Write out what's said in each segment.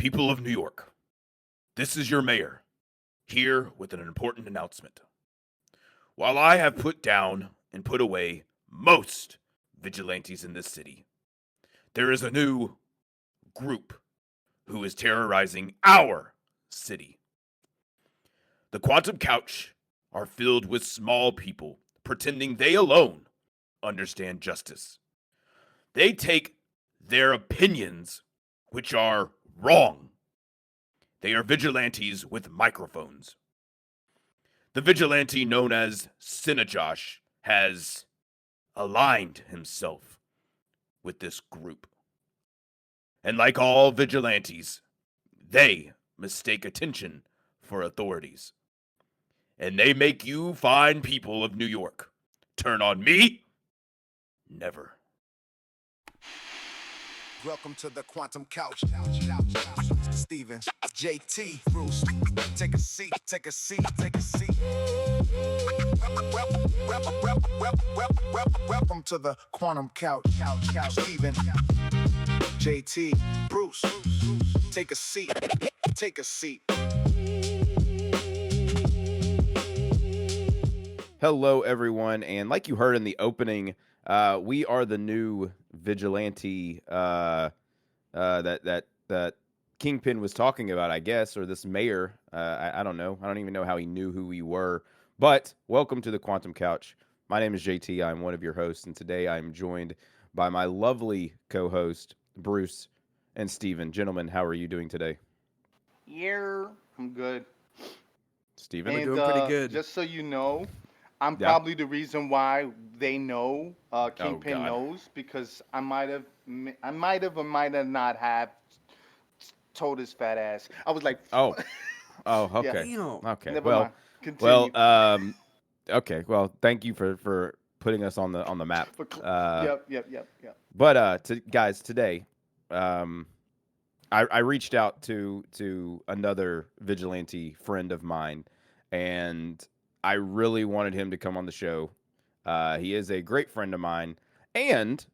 People of New York, this is your mayor, here with an important announcement. While I have put down and put away most vigilantes in this city, there is a new group who is terrorizing our city. The Quantum Couch are filled with small people pretending they alone understand justice. They take their opinions, which are wrong. They are vigilantes with microphones. The vigilante known as CineJosh has aligned himself with this group. And like all vigilantes, they mistake attention for authorities. And they make you fine people of New York turn on me? Never. Welcome to the Quantum Couch. Steven, JT, Bruce, take a seat, take a seat, take a seat. Welcome to the Quantum Couch. Steven, JT, Bruce, take a seat, take a seat. Hello, everyone, and like you heard in the opening, we are the new vigilante that Kingpin was talking about, I guess, or this mayor. I don't know. I don't even know how he knew who we were. But welcome to the Quantum Couch. My name is JT. I'm one of your hosts, and today I'm joined by my lovely co-host, Bruce and Steven. Gentlemen, how are you doing today? Yeah, I'm good. Steven? And, doing pretty good. Just so you know, I'm Yeah. probably the reason why they know Kingpin God. knows, because I might have or might have not have told his fat ass. I was like, Oh, Yeah. okay. Damn. Okay. Never Well, mind. Continue. okay. Well, thank you for putting us on the map. Yep. But guys, today, I reached out to another vigilante friend of mine, and I really wanted him to come on the show. He is a great friend of mine, and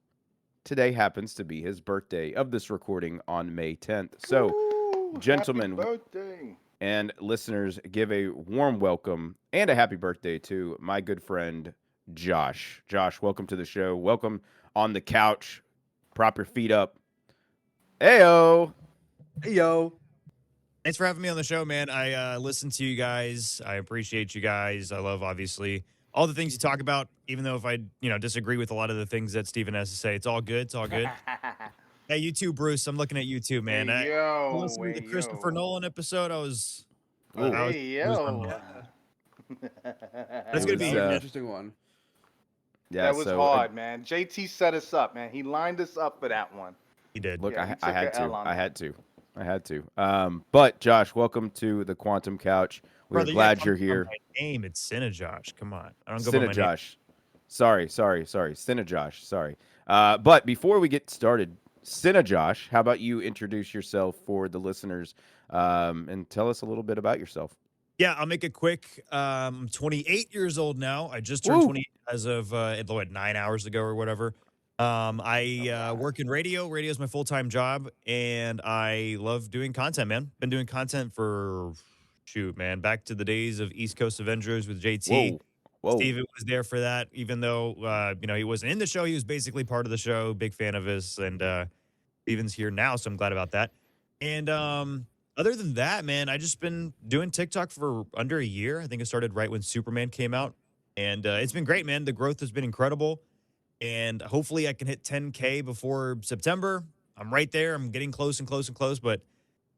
today happens to be his birthday of this recording on May 10th. So, Ooh, gentlemen, happy birthday. and listeners, give a warm welcome and a happy birthday to my good friend Josh. Josh, welcome to the show. Welcome on the couch. Prop your feet up. Heyo. Hey, yo. Thanks for having me on the show, man. I listen to you guys. I appreciate you guys. I love, obviously, all the things you talk about, even though if I, disagree with a lot of the things that Steven has to say. It's all good. It's all good. Hey, you too, Bruce. I'm looking at you too, man. Hey, I yo, listened to the Christopher Nolan episode. I was Hey, yo. That's gonna be an interesting one. Yeah, That was so, hard, man. JT set us up, man. He lined us up for that one. He did. Look, Yeah, he I took had a to. L on I that. had to. But Josh, welcome to the Quantum Couch. We're Brother, glad you you're gotta call here. My name, it's CineJosh. Come on. I don't go by my name. CineJosh. Sorry. CineJosh. Sorry. But before we get started, CineJosh, how about you introduce yourself for the listeners and tell us a little bit about yourself? Yeah, I'll make it quick. I'm 28 years old now. I just turned Woo. 28 as of 9 hours ago or whatever. I work in radio. Radio is my full-time job, and I love doing content, man. Been doing content for, man, back to the days of East Coast Avengers with JT. Whoa. Steven was there for that, even though, he wasn't in the show. He was basically part of the show. Big fan of his, and Steven's here now, so I'm glad about that. And other than that, man, I just been doing TikTok for under a year. I think I started right when Superman came out, and it's been great, man. The growth has been incredible, and hopefully I can hit 10K before September. I'm right there. I'm getting close and close and close, but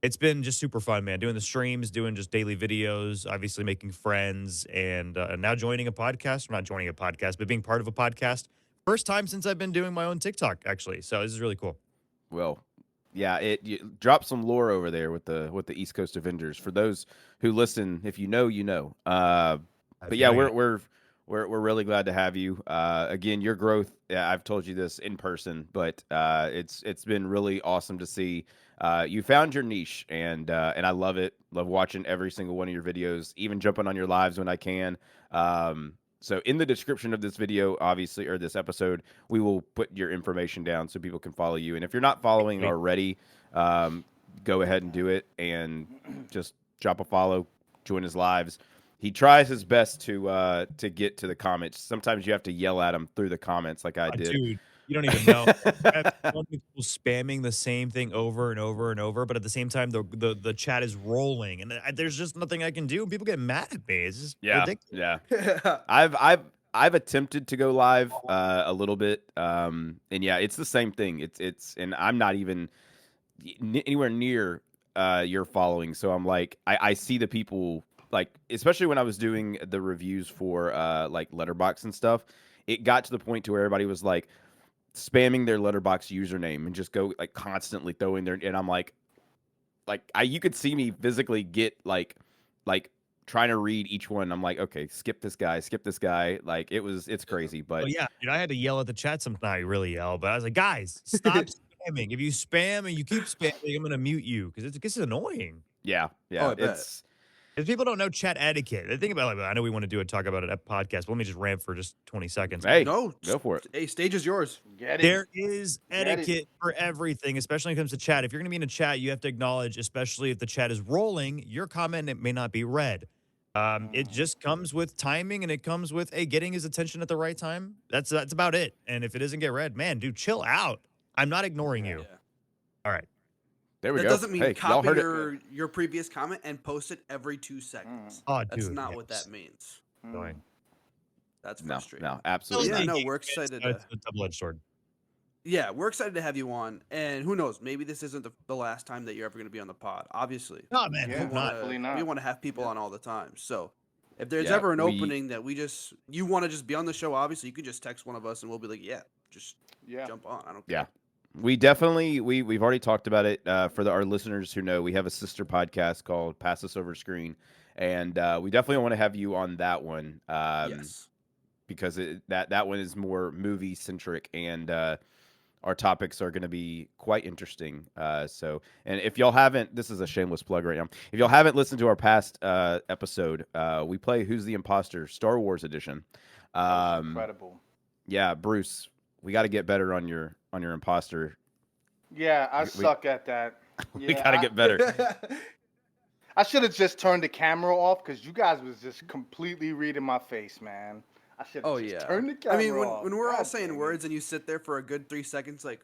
it's been just super fun, man. Doing the streams, doing just daily videos, obviously making friends, and now joining a podcast. I'm not joining a podcast, but being part of a podcast. First time since I've been doing my own TikTok, actually. So this is really cool. Well, yeah, you drop some lore over there with the East Coast Avengers. For those who listen, if you know, you know. But yeah, we're really glad to have you. Again, your growth. Yeah, I've told you this in person, but it's been really awesome to see. You found your niche, and I love it. Love watching every single one of your videos, even jumping on your lives when I can. So in the description of this video, obviously, or this episode, we will put your information down so people can follow you. And if you're not following already, go ahead and do it and just drop a follow, join his lives. He tries his best to get to the comments. Sometimes you have to yell at him through the comments, like I did. Dude, you don't even know. I have so many people spamming the same thing over and over and over, but at the same time, the chat is rolling, and there's just nothing I can do. People get mad at me. It's just ridiculous. Yeah. I've attempted to go live a little bit, and yeah, it's the same thing. It's and I'm not even anywhere near your following, so I'm like, I see the people, like, especially when I was doing the reviews for like Letterboxd and stuff. It got to the point to where everybody was like spamming their Letterboxd username and just go like constantly throwing their, and I'm like you could see me physically get like trying to read each one. I'm like, okay, skip this guy. Like it's crazy, but yeah, dude, I had to yell at the chat sometimes. I really yell, but I was like, guys, stop spamming. If you spam and you keep spamming, I'm gonna mute you because it gets annoying. yeah, Oh, I bet. it's If people don't know chat etiquette, they think about, like, I know we want to talk about it at podcast, but let me just rant for just 20 seconds. hey, No, go for it. Hey, stage is yours. Get it? There is Get it. etiquette for everything, especially when it comes to chat. If you're going to be in a chat, you have to acknowledge, especially if the chat is rolling, your comment, it may not be read. It just comes with timing, and it comes with getting his attention at the right time. That's about it. And if it doesn't get read, man, dude, chill out. I'm not ignoring you. Yeah. All right. There we That go. doesn't mean Hey, y'all copy heard it. your previous comment and post it every 2 seconds. Oh, That's dude, not yes. what that means. Annoying. That's No, frustrating. no, absolutely Yeah, not. no, we're excited. It's a double-edged sword. Yeah, we're excited to have you on. And who knows, maybe this isn't the last time that you're ever going to be on the pod. Obviously, Oh, man, Yeah, hope not. hopefully not. we want to have people on all the time. So if there's Yeah, ever an we- opening that you want to just be on the show, obviously you could just text one of us and we'll be like, yeah, just Yeah. jump on. I don't Yeah. care. We definitely we've already talked about it. For our listeners who know, we have a sister podcast called Pass Us Over Screen, and we definitely want to have you on that one. Yes. Because that one is more movie centric, and our topics are going to be quite interesting. So, and if y'all haven't, this is a shameless plug right now. If y'all haven't listened to our past episode, we play Who's the Imposter Star Wars edition. Incredible. Yeah, Bruce, we got to get better on your imposter. Yeah, I We- suck at that. We Yeah, got to get better. I should have just turned the camera off because you guys was just completely reading my face, man. I should have Oh just yeah. turned the camera I mean, off. when we're all God saying damn it. words and you sit there for a good 3 seconds, like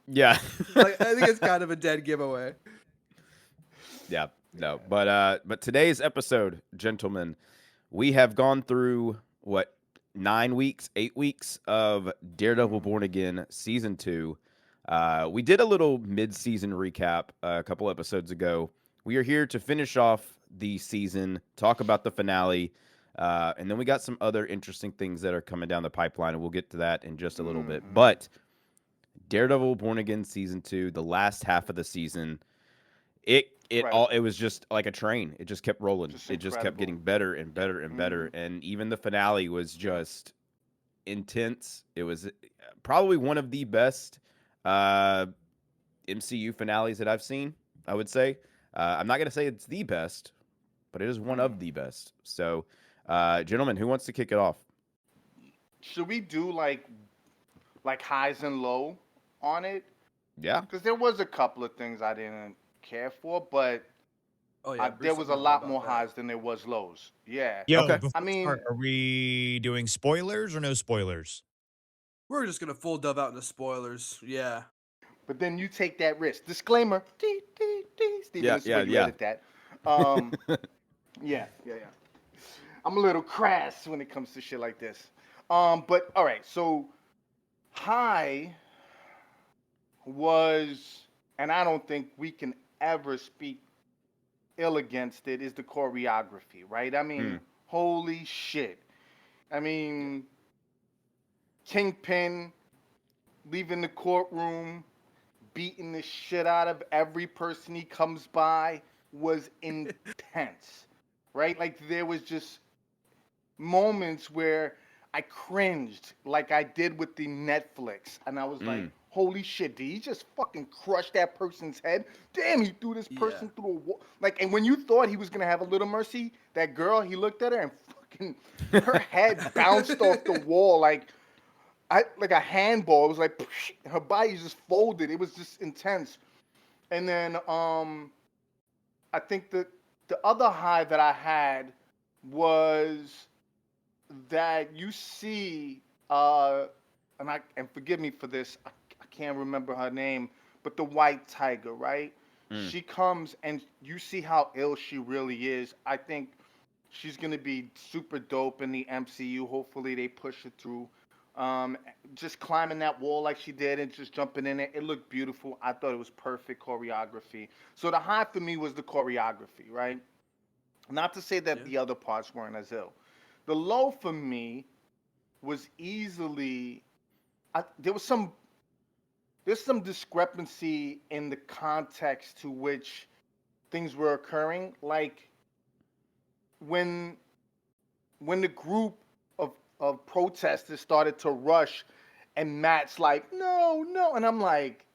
Yeah. I think it's kind of a dead giveaway. Yeah, no, but today's episode, gentlemen, we have gone through what 8 weeks of Daredevil Born Again season 2. We did a little mid-season recap a couple episodes ago. We are here to finish off the season, talk about the finale, and then we got some other interesting things that are coming down the pipeline, and we'll get to that in just a little bit. But Daredevil Born Again season 2, the last half of the season, it was just like a train. It just kept rolling. It just kept getting better and better and better. And even the finale was just intense. It was probably one of the best MCU finales that I've seen, I would say. I'm not going to say it's the best, but it is one of the best. So, gentlemen, who wants to kick it off? Should we do like highs and low on it? Yeah. Because there was a couple of things I didn't care for, but Oh yeah. there Bruce was a knows all lot about more that. highs than there was lows. Yeah. Yo, Okay. before I we mean- start, are we doing spoilers or no spoilers? We're just gonna full dove out into spoilers. Yeah. But then you take that risk. Disclaimer. Steven, Yeah, this is where you yeah. edit that. Yeah. I'm a little crass when it comes to shit like this. But all right, so high was, and I don't think we can ever speak ill against it, is the choreography, right? I mean, holy shit. I mean, Kingpin leaving the courtroom, beating the shit out of every person he comes by was intense, right? Like there was just moments where I cringed like I did with the Netflix. And I was like, holy shit, did he just fucking crush that person's head? Damn, he threw this person through a wall. Like, and when you thought he was going to have a little mercy, that girl, he looked at her and fucking, her head bounced off the wall like a handball. It was like, her body just folded. It was just intense. And then I think the other high that I had was that you see and forgive me for this, I can't remember her name, but the white tiger, right? Mm. She comes and you see how ill she really is. I think she's gonna be super dope in the MCU. Hopefully they push it through. Um, just climbing that wall like she did and just jumping in it. It looked beautiful. I thought it was perfect choreography. So the high for me was the choreography, right? Not to say that Yeah. the other parts weren't as ill. The low for me was easily there was there's some discrepancy in the context to which things were occurring. Like when the group of protesters started to rush and Matt's like, no, no. And I'm like,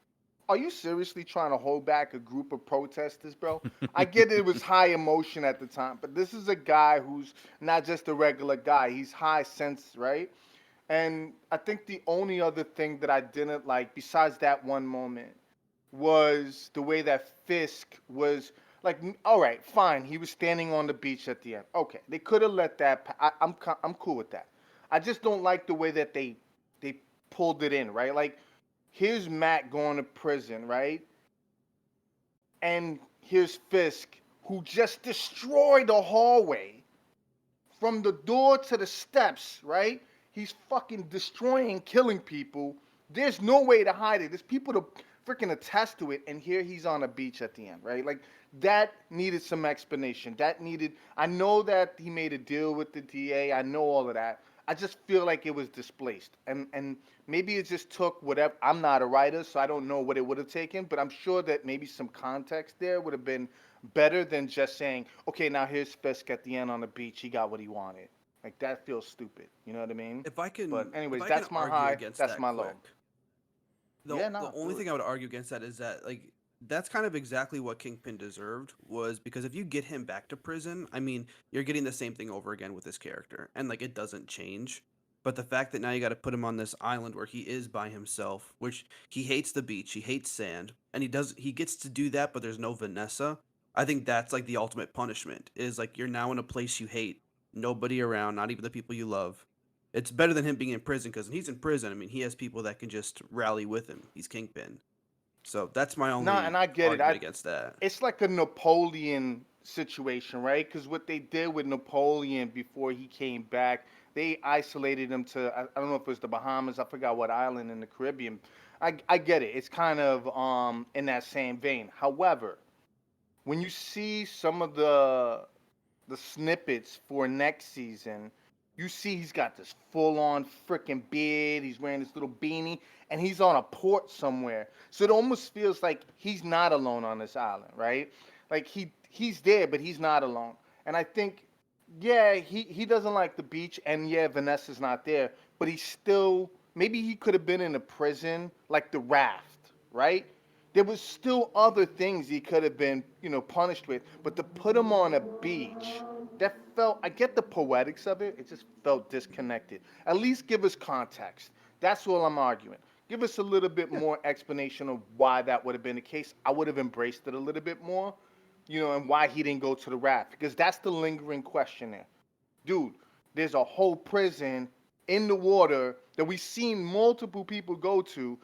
are you seriously trying to hold back a group of protesters, bro? I get it was high emotion at the time, but this is a guy who's not just a regular guy. He's high sense, right? And I think the only other thing that I didn't like, besides that one moment, was the way that Fisk was like, all right, fine. He was standing on the beach at the end. Okay, they could have let that. I'm cool with that. I just don't like the way that they pulled it in, right? Like, here's Matt going to prison, right? And here's Fisk, who just destroyed the hallway from the door to the steps, right? He's fucking destroying, killing people. There's no way to hide it. There's people to freaking attest to it, and here he's on a beach at the end, right? Like, that needed some explanation. I know that he made a deal with the DA. I know all of that. I just feel like it was displaced. And maybe it just took whatever. I'm not a writer, so I don't know what it would have taken, but I'm sure that maybe some context there would have been better than just saying, okay, now here's Fisk at the end on the beach. He got what he wanted. Like, that feels stupid. You know what I mean? If I can, But anyways, if I that's can my argue high. against That's that my quick, low. the Yeah, no, the only do thing it. I would argue against that is that like that's kind of exactly what Kingpin deserved was because if you get him back to prison, I mean, you're getting the same thing over again with this character, and like it doesn't change. But the fact that now you got to put him on this island where he is by himself, which he hates the beach, he hates sand, and he gets to do that, but there's no Vanessa. I think that's like the ultimate punishment is like you're now in a place you hate, nobody around, not even the people you love. It's better than him being in prison because when he's in prison, I mean, he has people that can just rally with him. He's Kingpin. So that's my No, only and I get it. argument against that. It's like a Napoleon situation, right? Because what they did with Napoleon before he came back, they isolated him to I don't know if it was the Bahamas, I forgot what island in the Caribbean. I get it. It's kind of in that same vein. However, when you see some of the snippets for next season, you see he's got this full on freaking beard. He's wearing this little beanie, and he's on a port somewhere. So it almost feels like he's not alone on this island, right? Like he's there, but he's not alone. And I think, yeah, he doesn't like the beach, and yeah, Vanessa's not there, but he's still maybe he could have been in a prison like the Raft, right? There was still other things he could have been, punished with, but to put him on a beach, that felt. I get the poetics of it. It just felt disconnected. At least give us context. That's all I'm arguing. Give us a little bit more explanation of why that would have been the case. I would have embraced it a little bit more, and why he didn't go to the raft because that's the lingering question there, dude. There's a whole prison in the water that we've seen multiple people go to.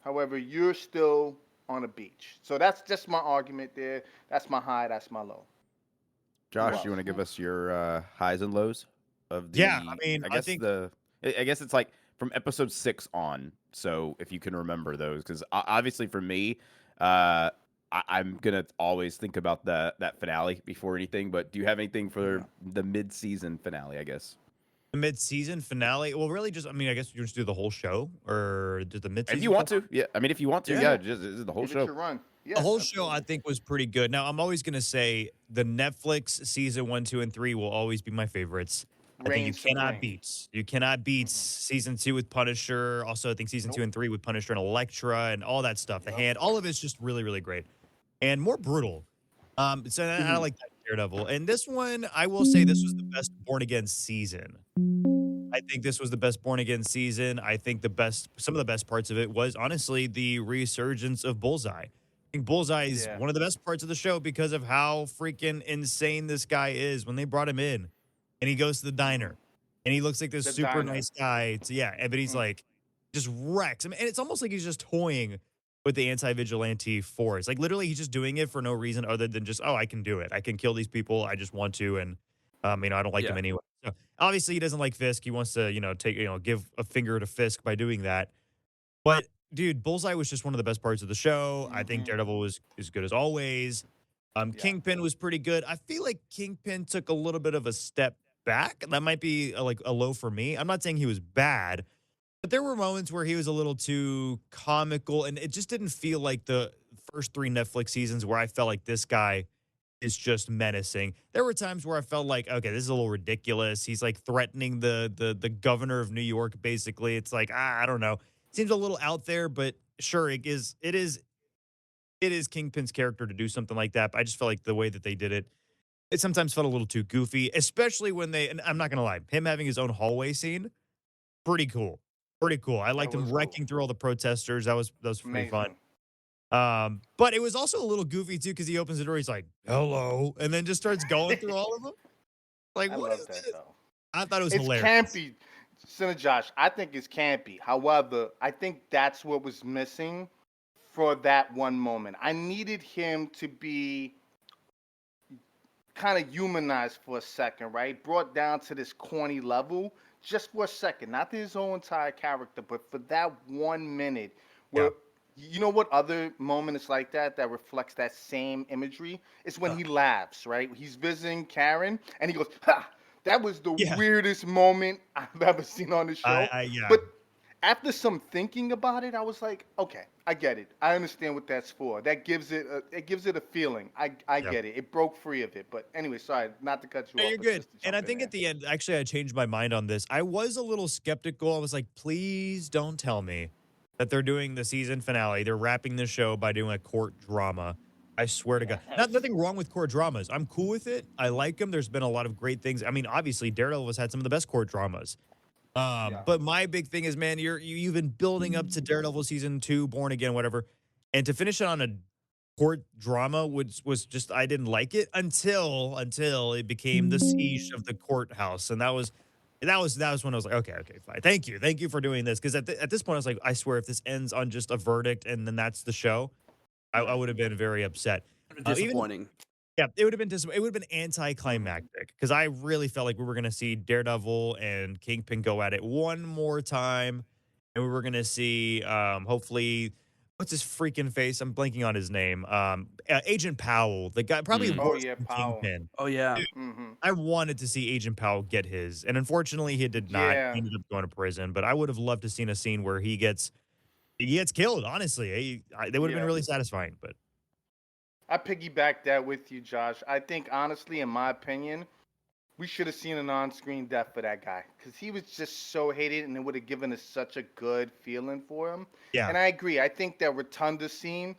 However, you're still on a beach. So that's just my argument there. That's my high. That's my low. Josh, you want to give us your highs and lows of the? Yeah, I mean, I I guess think I guess it's like from episode 6 on. So if you can remember those, because obviously for me, I'm gonna always think about that finale before anything. But do you have anything for the mid-season finale? I guess the mid-season finale. Well, really, just I mean, I guess you just do the whole show or just the if mid-season. you want to, yeah. I mean, if you want to, Yeah. yeah, just this is the whole Give it show. your run. The Yes, whole show, absolutely. I think, was pretty good. Now, I'm always gonna say the Netflix season 1, 2, and 3 will always be my favorites. I think Reigns supreme. you cannot beat season 2 with Punisher. Also, I think season 2 Nope. and 3 with Punisher and Elektra and all that stuff. The Yep. Hand, all of it's just really, really great and more brutal. So I like that Daredevil. And this one, I will say, this was the best Born Again season. I think this was the best Born Again season. I think some of the best parts of it was honestly the resurgence of Bullseye. think Bullseye is Yeah. one of the best parts of the show because of how freaking insane this guy is. When they brought him in, and he goes to the diner, and he looks like this The super diner. nice guy. So yeah, but he's Mm. like just wrecks. I mean, and it's almost like he's just toying with the anti-vigilante force. Like literally, he's just doing it for no reason other than just, oh, I can do it. I can kill these people. I just want to, and I don't like Yeah. him anyway. So obviously, he doesn't like Fisk. He wants to, give a finger to Fisk by doing that. But dude, Bullseye was just one of the best parts of the show. I think Mhm. Daredevil was as good as always. Yeah. Kingpin was pretty good. I feel like Kingpin took a little bit of a step back. That might be like a low for me. I'm not saying he was bad, but there were moments where he was a little too comical, and it just didn't feel like the first 3 Netflix seasons where I felt like this guy is just menacing. There were times where I felt like, okay, this is a little ridiculous. He's like threatening the governor of New York, basically. It's like, I don't know. Seems a little out there, but sure, it is Kingpin's character to do something like that. But I just felt like the way that they did it, it sometimes felt a little too goofy, especially when and I'm not gonna lie, him having his own hallway scene, pretty cool. Pretty cool. I liked him was wrecking cool. through all the protesters. That was pretty fun. Amazing. But it was also a little goofy too, because he opens the door, he's like, hello, and then just starts going through all of them. Like, I what love is that this? though. I thought it was It's hilarious. campy, CineJosh. I think it's campy. However, I think that's what was missing for that one moment. I needed him to be kind of humanized for a second, right? Brought down to this corny level just for a second. Not his whole entire character, but for that 1 minute where Yeah. you know what other moment is like that reflects that same imagery? It's when he laughs, right? He's visiting Karen and he goes, ha! That was the Yeah. weirdest moment I've ever seen on the show. Yeah. But after some thinking about it, I was like, okay, I get it. I understand what that's for. That gives it a feeling. I Yeah. get it. It broke free of it. But anyway, sorry, not to cut you No, off. you're But good. just to And I jump in think there. at the end, actually, I changed my mind on this. I was a little skeptical. I was like, please don't tell me that they're doing the season finale. They're wrapping the show by doing a court drama. I swear to God. Nothing wrong with court dramas. I'm cool with it. I like them. There's been a lot of great things. I mean, obviously, Daredevil has had some of the best court dramas. Yeah. But my big thing is, man, you've been building up to Daredevil season 2, Born Again, whatever, and to finish it on a court drama was just I didn't like it until it became the siege of the courthouse, and that was when I was like, okay, fine, thank you for doing this, because at this point I was like, I swear if this ends on just a verdict and then that's the show, I would have been very upset. Even Disappointing. yeah, it would have been it would have been anticlimactic, because I really felt like we were going to see Daredevil and Kingpin go at it one more time, and we were going to see hopefully what's his freaking face? I'm blanking on his name. Agent Powell, the guy probably Mm. Oh worse yeah, than Powell. Kingpin. Oh yeah. Mm-hmm. I wanted to see Agent Powell get his, and unfortunately he did not. Yeah. He ended up going to prison, but I would have loved to seen a scene where he gets killed. Honestly, they would have been Yeah. really satisfying. But I piggyback that with you, Josh. I think honestly, in my opinion, we should have seen an on-screen death for that guy because he was just so hated, and it would have given us such a good feeling for him. yeah, And I agree. I think that Rotunda scene,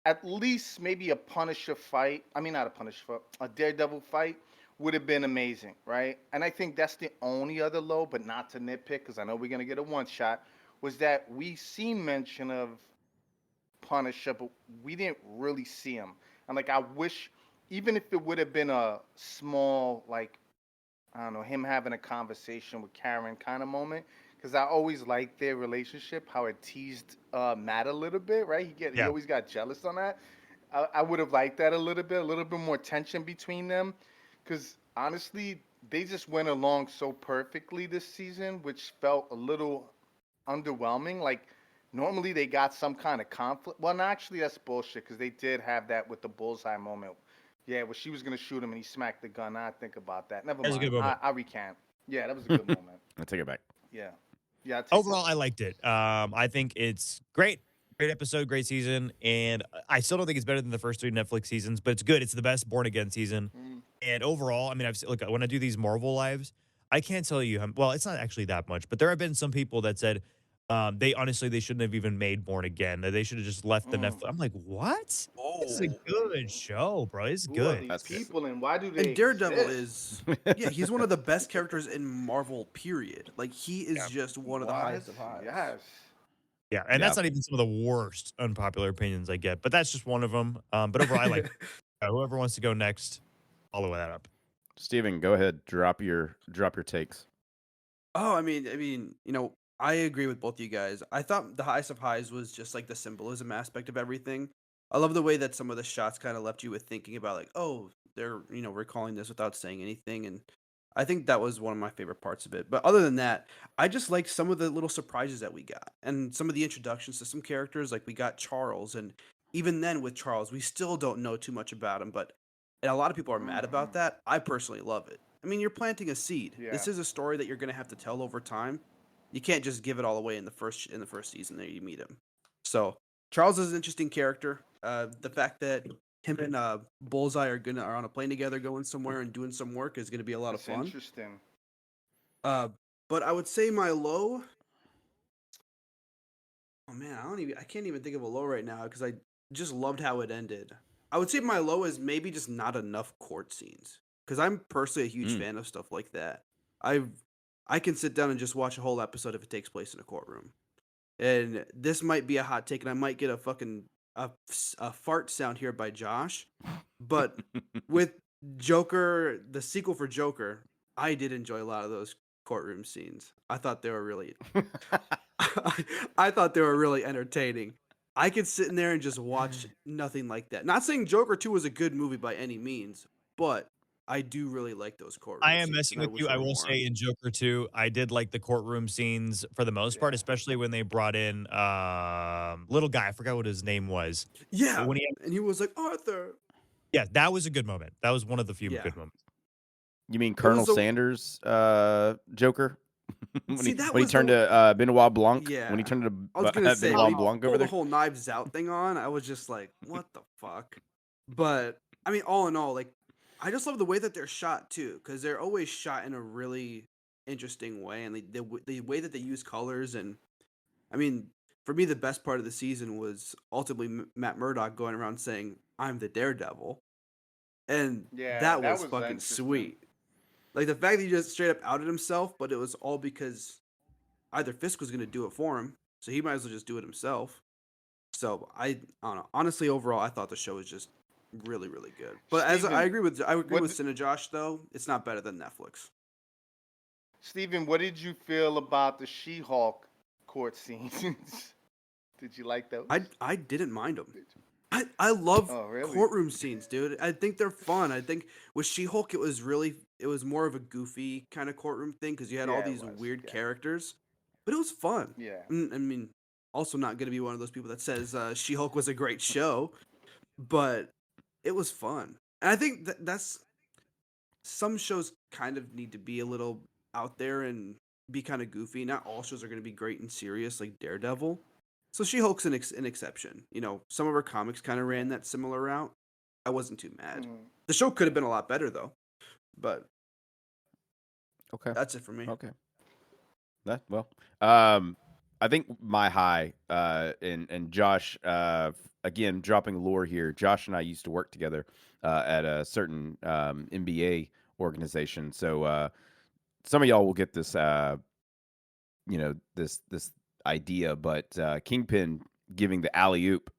at least maybe a Punisher fight. I mean, not a Punisher fight, a Daredevil fight would have been amazing, right? And I think that's the only other low, but not to nitpick because I know we're gonna get a one shot. Was that we seen mention of Punisher, but we didn't really see him. And like, I wish, even if it would have been a small, like, I don't know, him having a conversation with Karen kind of moment, because I always liked their relationship, how it teased Matt a little bit, right? He yeah. always got jealous on that. I would have liked that a little bit more tension between them, because honestly, they just went along so perfectly this season, which felt a little underwhelming. Like normally they got some kind of conflict. Well, no, actually that's bullshit because they did have that with the bullseye moment. Yeah, where she was gonna shoot him and he smacked the gun. Now I think about that. Never That was a mind. good moment. I recant. Yeah, that was a good moment. I take it back. Yeah, yeah. I take Overall, that. I liked it. I think it's great. Great episode, great season, and I still don't think it's better than the first 3 Netflix seasons, but it's good. It's the best Born Again season. Mm. And overall, I mean, look, when I do these Marvel lives, I can't tell you well, it's not actually that much, but there have been some people that said they shouldn't have even made Born Again. That they should have just left the Netflix. I'm like, what? Oh. This is a good show, bro. It's Who are good. these That's good. people and why do they? And Daredevil exist? is yeah, he's one of the best characters in Marvel, period. Like he is just one of the What? highest of highs. Yes. Yeah, and Yeah. that's not even some of the worst unpopular opinions I get, but that's just one of them. But overall, I like whoever wants to go next, follow that up. Steven, go ahead. Drop your takes. Oh, I agree with both of you guys. I thought the highest of highs was just like the symbolism aspect of everything. I love the way that some of the shots kind of left you with thinking about like, oh, they're recalling this without saying anything, and I think that was one of my favorite parts of it. But other than that, I just liked some of the little surprises that we got and some of the introductions to some characters. Like we got Charles, and even then with Charles, we still don't know too much about him, but and a lot of people are mad about that. I personally love it. I mean, you're planting a seed. Yeah. This is a story that you're going to have to tell over time. You can't just give it all away in the first season that you meet him. So Charles is an interesting character. The fact that him and Bullseye are on a plane together, going somewhere and doing some work is going to be a lot of fun. Interesting. But I would say my low. Oh man, I can't even think of a low right now because I just loved how it ended. I would say my low is maybe just not enough court scenes because I'm personally a huge fan of stuff like that. I can sit down and just watch a whole episode if it takes place in a courtroom. And this might be a hot take, and I might get a fart sound here by Josh. But with Joker, the sequel for Joker, I did enjoy a lot of those courtroom scenes. I thought they were really, I thought they were really entertaining. I could sit in there and just watch nothing like that. Not saying Joker 2 was a good movie by any means, but I do really like those courtroom I am scenes, messing and with wish you. there I were will more. say in Joker 2, I did like the courtroom scenes for the most part, especially when they brought in little guy. I forgot what his name was. Yeah, But when and he was like, Arthur. yeah, that was a good moment. That was one of the few Yeah. good moments. You mean Colonel Sanders, Joker? when he turned to Benoit Blanc? Yeah. When he turned to I was gonna say, Benoit when he Blanc over pulled the there? whole Knives Out thing on, I was just like, what the fuck? But, I mean, all in all, like, I just love the way that they're shot, too, because they're always shot in a really interesting way, and the way that they use colors, and, I mean, for me, the best part of the season was ultimately Matt Murdock going around saying, I'm the Daredevil, and Yeah, that that was was fucking interesting. sweet. Like, the fact that he just straight up outed himself, but it was all because either Fisk was going to do it for him, so he might as well just do it himself. So I don't know. Honestly, overall, I thought the show was just really, really good. But Steven, I agree with what CineJosh though. It's not better than Netflix. Steven, what did you feel about the She-Hulk court scenes? Did you like those? I didn't mind them. I love really? courtroom scenes, dude. I think they're fun. I think with She-Hulk, it was more of a goofy kind of courtroom thing because you had all these weird characters, but it was fun. Yeah. I mean, also not going to be one of those people that says She-Hulk was a great show, but it was fun. And I think that's some shows kind of need to be a little out there and be kind of goofy. Not all shows are going to be great and serious like Daredevil. So She-Hulk's an exception. You know, some of her comics kind of ran that similar route. I wasn't too mad. The show could have been a lot better though. But okay, that's it for me. Okay. That well, I think my high and Josh again dropping lore here. Josh and I used to work together at a certain NBA organization. So some of y'all will get this this idea, but Kingpin giving the alley oop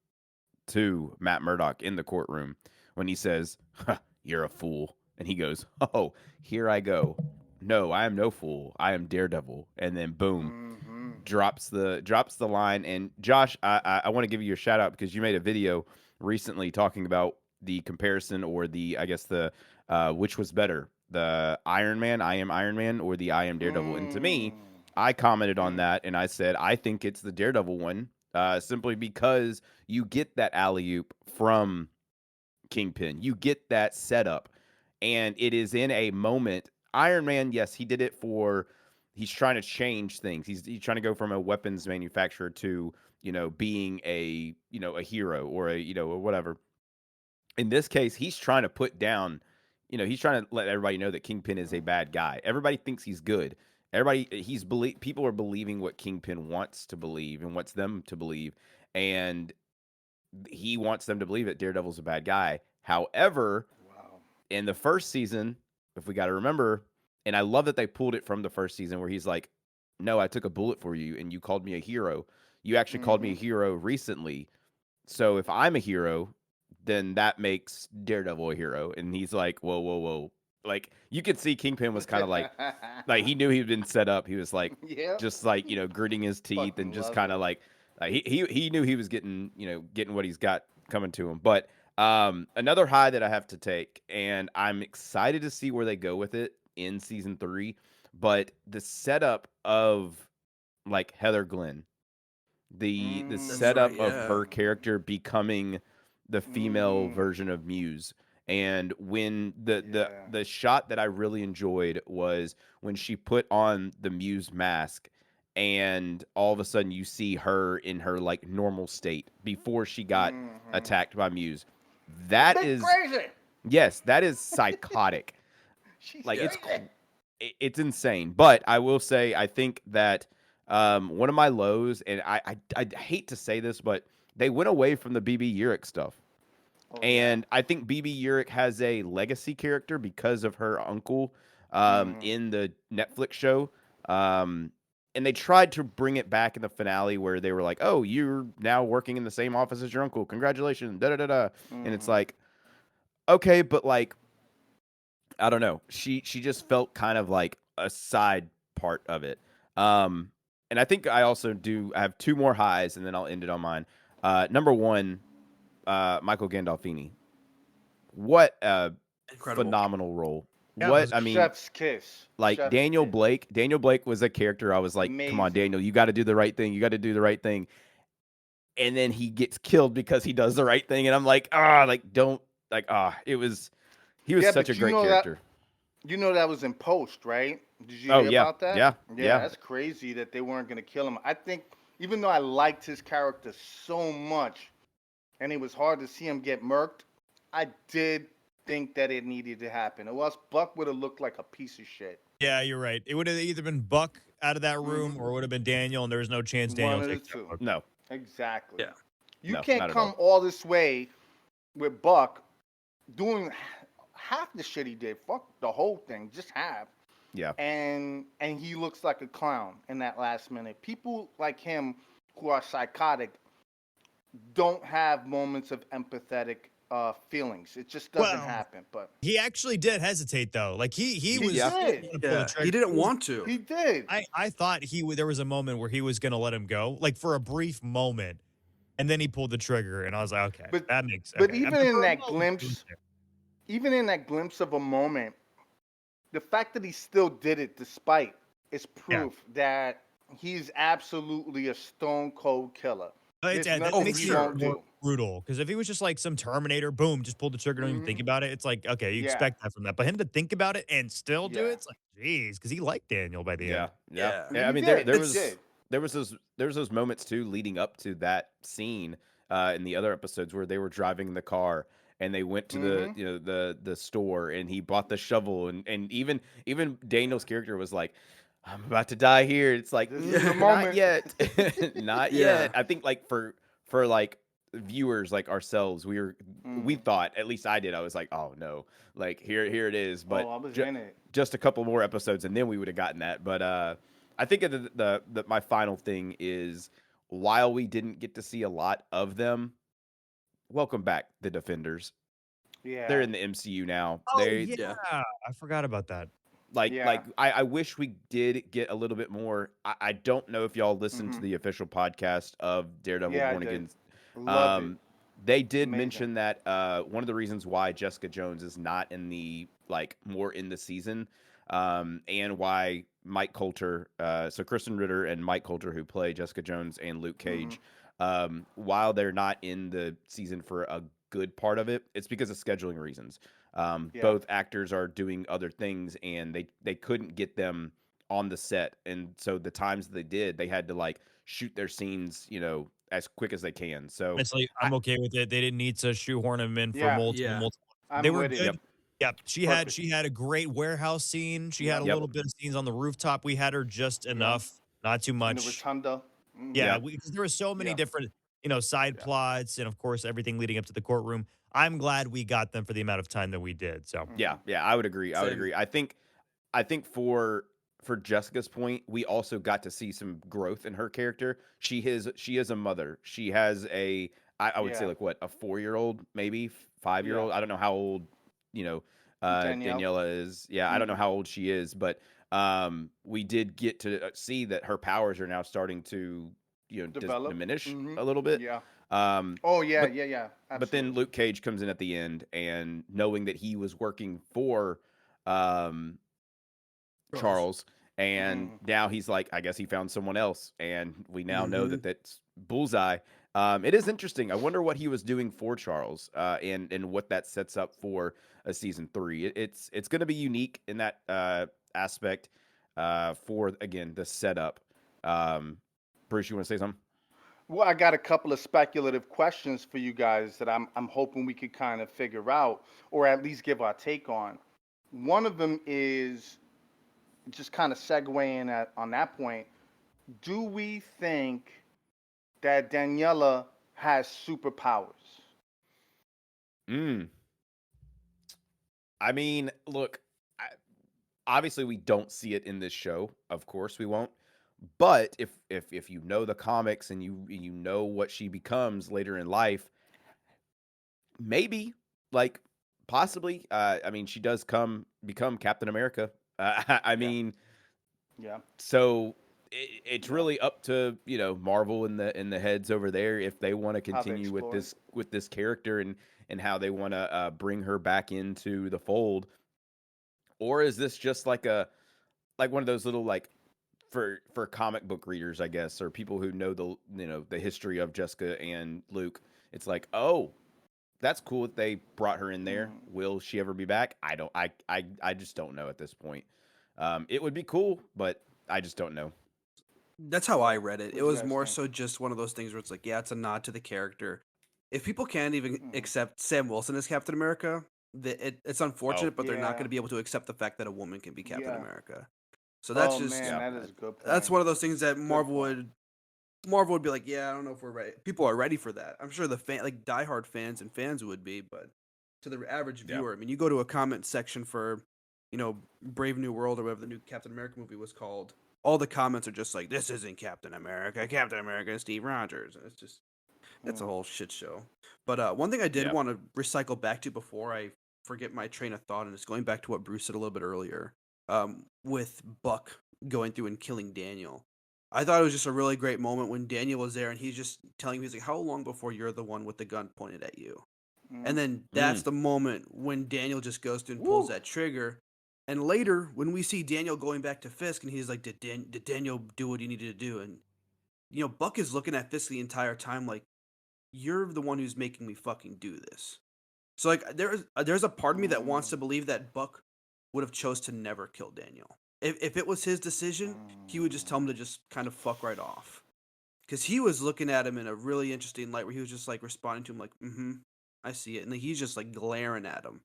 to Matt Murdock in the courtroom when he says, "You're a fool," and he goes, "Oh, here I go. No, I am no fool. I am Daredevil." And then boom, drops the line. And Josh, I want to give you a shout out because you made a video recently talking about the comparison or the which was better, the Iron Man, I am Iron Man, or the I am Daredevil. And to me, I commented on that and I said I think it's the Daredevil one, simply because you get that alley oop from Kingpin, you get that setup, and it is in a moment. Iron Man, yes, he did it for. He's trying to change things. He's trying to go from a weapons manufacturer to being a a hero or or whatever. In this case, he's trying to put down. He's trying to let everybody know that Kingpin is a bad guy. Everybody thinks he's good. People are believing what Kingpin wants to believe and wants them to believe, and he wants them to believe that Daredevil's a bad guy. However, in the first season, if we got to remember, and I love that they pulled it from the first season where he's like, "No, I took a bullet for you and you called me a hero. you actually called me a hero recently. So if I'm a hero, then that makes Daredevil a hero. And he's like, whoa, whoa, whoa. Like, you could see Kingpin was kind of like he knew he'd been set up. He was like, yeah. just like, gritting his teeth and Fucking just love kind of it. like he knew he was getting, getting what he's got coming to him. But another high that I have to take, and I'm excited to see where they go with it in season 3, but the setup of like Heather Glenn, the That's setup right, of yeah. her character becoming the female version of Muse. And when the shot that I really enjoyed was when she put on the Muse mask, and all of a sudden you see her in her like normal state before she got attacked by Muse. That Big is crazy. yes, that is psychotic. She's Like crazy. it's insane. But I will say, I think that one of my lows, and I hate to say this, but they went away from the BB Urich stuff. Oh, And I think BB Urich has a legacy character because of her uncle in the Netflix show. And they tried to bring it back in the finale where they were like, "Oh, you're now working in the same office as your uncle. Congratulations!" Da da da da. And it's like, okay, but like, I don't know. She just felt kind of like a side part of it. And I think I also do. I have 2 more highs, and then I'll end it on mine. Number 1, Michael Gandolfini. What a Incredible. phenomenal role. Yeah, it What was I mean, Chef's kiss. like Chef's Daniel kiss. Blake. Daniel Blake was a character I was like, come on, Amazing. Daniel, you got to do the right thing. You got to do the right thing. And then he gets killed because he does the right thing, and I'm like, don't It was he was Yeah, such a but you great know that- character. You know that was in post, right? Did you Oh, hear yeah. about that? Yeah. Yeah. That's crazy that they weren't gonna kill him. I think even though I liked his character so much, and it was hard to see him get murked, I did think that it needed to happen. Or else Buck would have looked like a piece of shit. Yeah, you're right. It would have either been Buck out of that room or it would have been Daniel, and there was no chance Daniel One of the takes that two. Buck. No. Exactly. Yeah. You No, can't not at come all this way with Buck doing half the shit he did. Fuck the whole thing, just half. Yeah. And he looks like a clown in that last minute. People like him who are psychotic don't have moments of empathetic feelings. It just doesn't Well, happen. But He actually did hesitate though. Like he was did. gonna pull the Yeah, trigger. he didn't want to. he did. I thought there was a moment where he was gonna let him go, like for a brief moment, and then he pulled the trigger, and I was like, okay, But- that makes. but okay. even For in a that moment, glimpse- he was there. Even in that glimpse of a moment, the fact that he still did it despite is proof that he's absolutely a stone cold killer. But There's that nothing makes he it won't more do. brutal. Because if he was just like some Terminator, boom, just pulled the trigger, don't even think about it. It's like, okay, you Yeah. expect that from that. But him to think about it and still do Yeah. it, it's like, geez, because he liked Daniel by the Yeah. end. Yeah. Yeah. I mean, He did. there He was did. there was those moments too leading up to that scene in the other episodes where they were driving in the car and they went to the store and he bought the shovel and even Daniel's character was like, I'm about to die here. It's like, This is the not moment." yet. Not Yeah. yet. I think like for like viewers like ourselves, we thought, at least I did, I was like, oh no, like here it is. But I was in it. just a couple more episodes and then we would have gotten that. But I think the my final thing is, while we didn't get to see a lot of them, welcome back the Defenders. Yeah. They're in the MCU now. Oh, They yeah. I forgot about that. like Yeah. like I wish we did get a little bit more. I don't know if y'all listened to the official podcast of Daredevil Yeah, I Born did. Again. Loved it. They did Amazing. mention that one of the reasons why Jessica Jones is not in the more in the season, and why Mike Coulter, so Kristen Ritter and Mike Coulter, who play Jessica Jones and Luke Cage, while they're not in the season for a good part of it, it's because of scheduling reasons. Both actors are doing other things, and they couldn't get them on the set, and so the times they did, they had to like shoot their scenes, as quick as they can. So Honestly, I'm okay with it. They didn't need to shoehorn him in for Yeah. multiple. I'm They were with it. good. Yep. She had a great warehouse scene. She had a Yep. little bit of scenes on the rooftop. We had her just enough, not too In the much. rotunda. Yeah, because there were so many Yeah. different, side plots, and of course everything leading up to the courtroom. I'm glad we got them for the amount of time that we did. So yeah, I would agree. I would Same. agree. I think for Jessica's point, we also got to see some growth in her character. She is a mother. She has I would say Yeah. like what, a 4-year-old, maybe 5-year-old. Yeah. I don't know how old, you know, Danielle. Daniela is. Yeah, I don't know Mhm. how old she is, but we did get to see that her powers are now starting to, Develop. diminish Mhm. a little bit. Yeah. Um, Oh yeah, but yeah, yeah. but then Absolutely. Luke Cage comes in at the end, and knowing that he was working for um, Charles. Charles, and Mhm. now he's like, I guess he found someone else, and we now know Mm-hmm. that that's Bullseye. It is interesting. I wonder what he was doing for Charles, and what that sets up for a season 3. It's going to be unique in that aspect for again the setup. Um, Bruce, you want to say something? Well, I got a couple of speculative questions for you guys that I'm hoping we could kind of figure out, or at least give our take on. One of them is just kind of segueing on that point. Do we think that Daniela has superpowers? Mm. I mean, look, obviously we don't see it in this show. Of course we won't. But if you know the comics and you know what she becomes later in life, maybe, like, possibly. I mean, she does become Captain America. I Yeah. mean, Yeah. so it's Yeah. really up to Marvel and the heads over there if they want to How they continue explore it. with this character and how they want to bring her back into the fold, or is this just like one of those little like for comic book readers, I guess, or people who know the history of Jessica and Luke. It's like, oh, that's cool that they brought her in there. Mm. Will she ever be back? I don't. I just don't know at this point. It would be cool, but I just don't know. That's how I read it. It What do you was guys more think? so just one of those things where it's like, yeah, it's a nod to the character. If people can't even Mm. accept Sam Wilson as Captain America, it's Oh, unfortunate, but they're not going Yeah. to be able to accept the fact that a woman can be Captain Yeah. America. So that's Oh just man, yeah. that is a good that's point. one of those things that Good point. Marvel would be like, yeah, I don't know if we're ready. People are ready for that. I'm sure the like diehard fans and fans would be, but to the average Yeah. viewer, I mean, you go to a comment section for, Brave New World or whatever the new Captain America movie was called. All the comments are just like, this isn't Captain America. Captain America is Steve Rogers. And it's a Mm. whole shit show. But one thing I did Yeah. want to recycle back to before I forget my train of thought, and it's going back to what Bruce said a little bit earlier, with Buck going through and killing Daniel. I thought it was just a really great moment when Daniel was there and he's just telling me, he's like, how long before you're the one with the gun pointed at you? And Mm. then that's Mm. the moment when Daniel just goes through and pulls Woo. that trigger. And later, when we see Daniel going back to Fisk, and he's like, did Daniel do what he needed to do? And, Buck is looking at Fisk the entire time like, you're the one who's making me fucking do this. So, like, there's a part of me that wants Mm. to believe that Buck would have chose to never kill Daniel. If it was his decision, he would just tell him to just kind of fuck right off. Because he was looking at him in a really interesting light where he was just, like, responding to him like, mm-hmm, I see it. And he's just, like, glaring at him.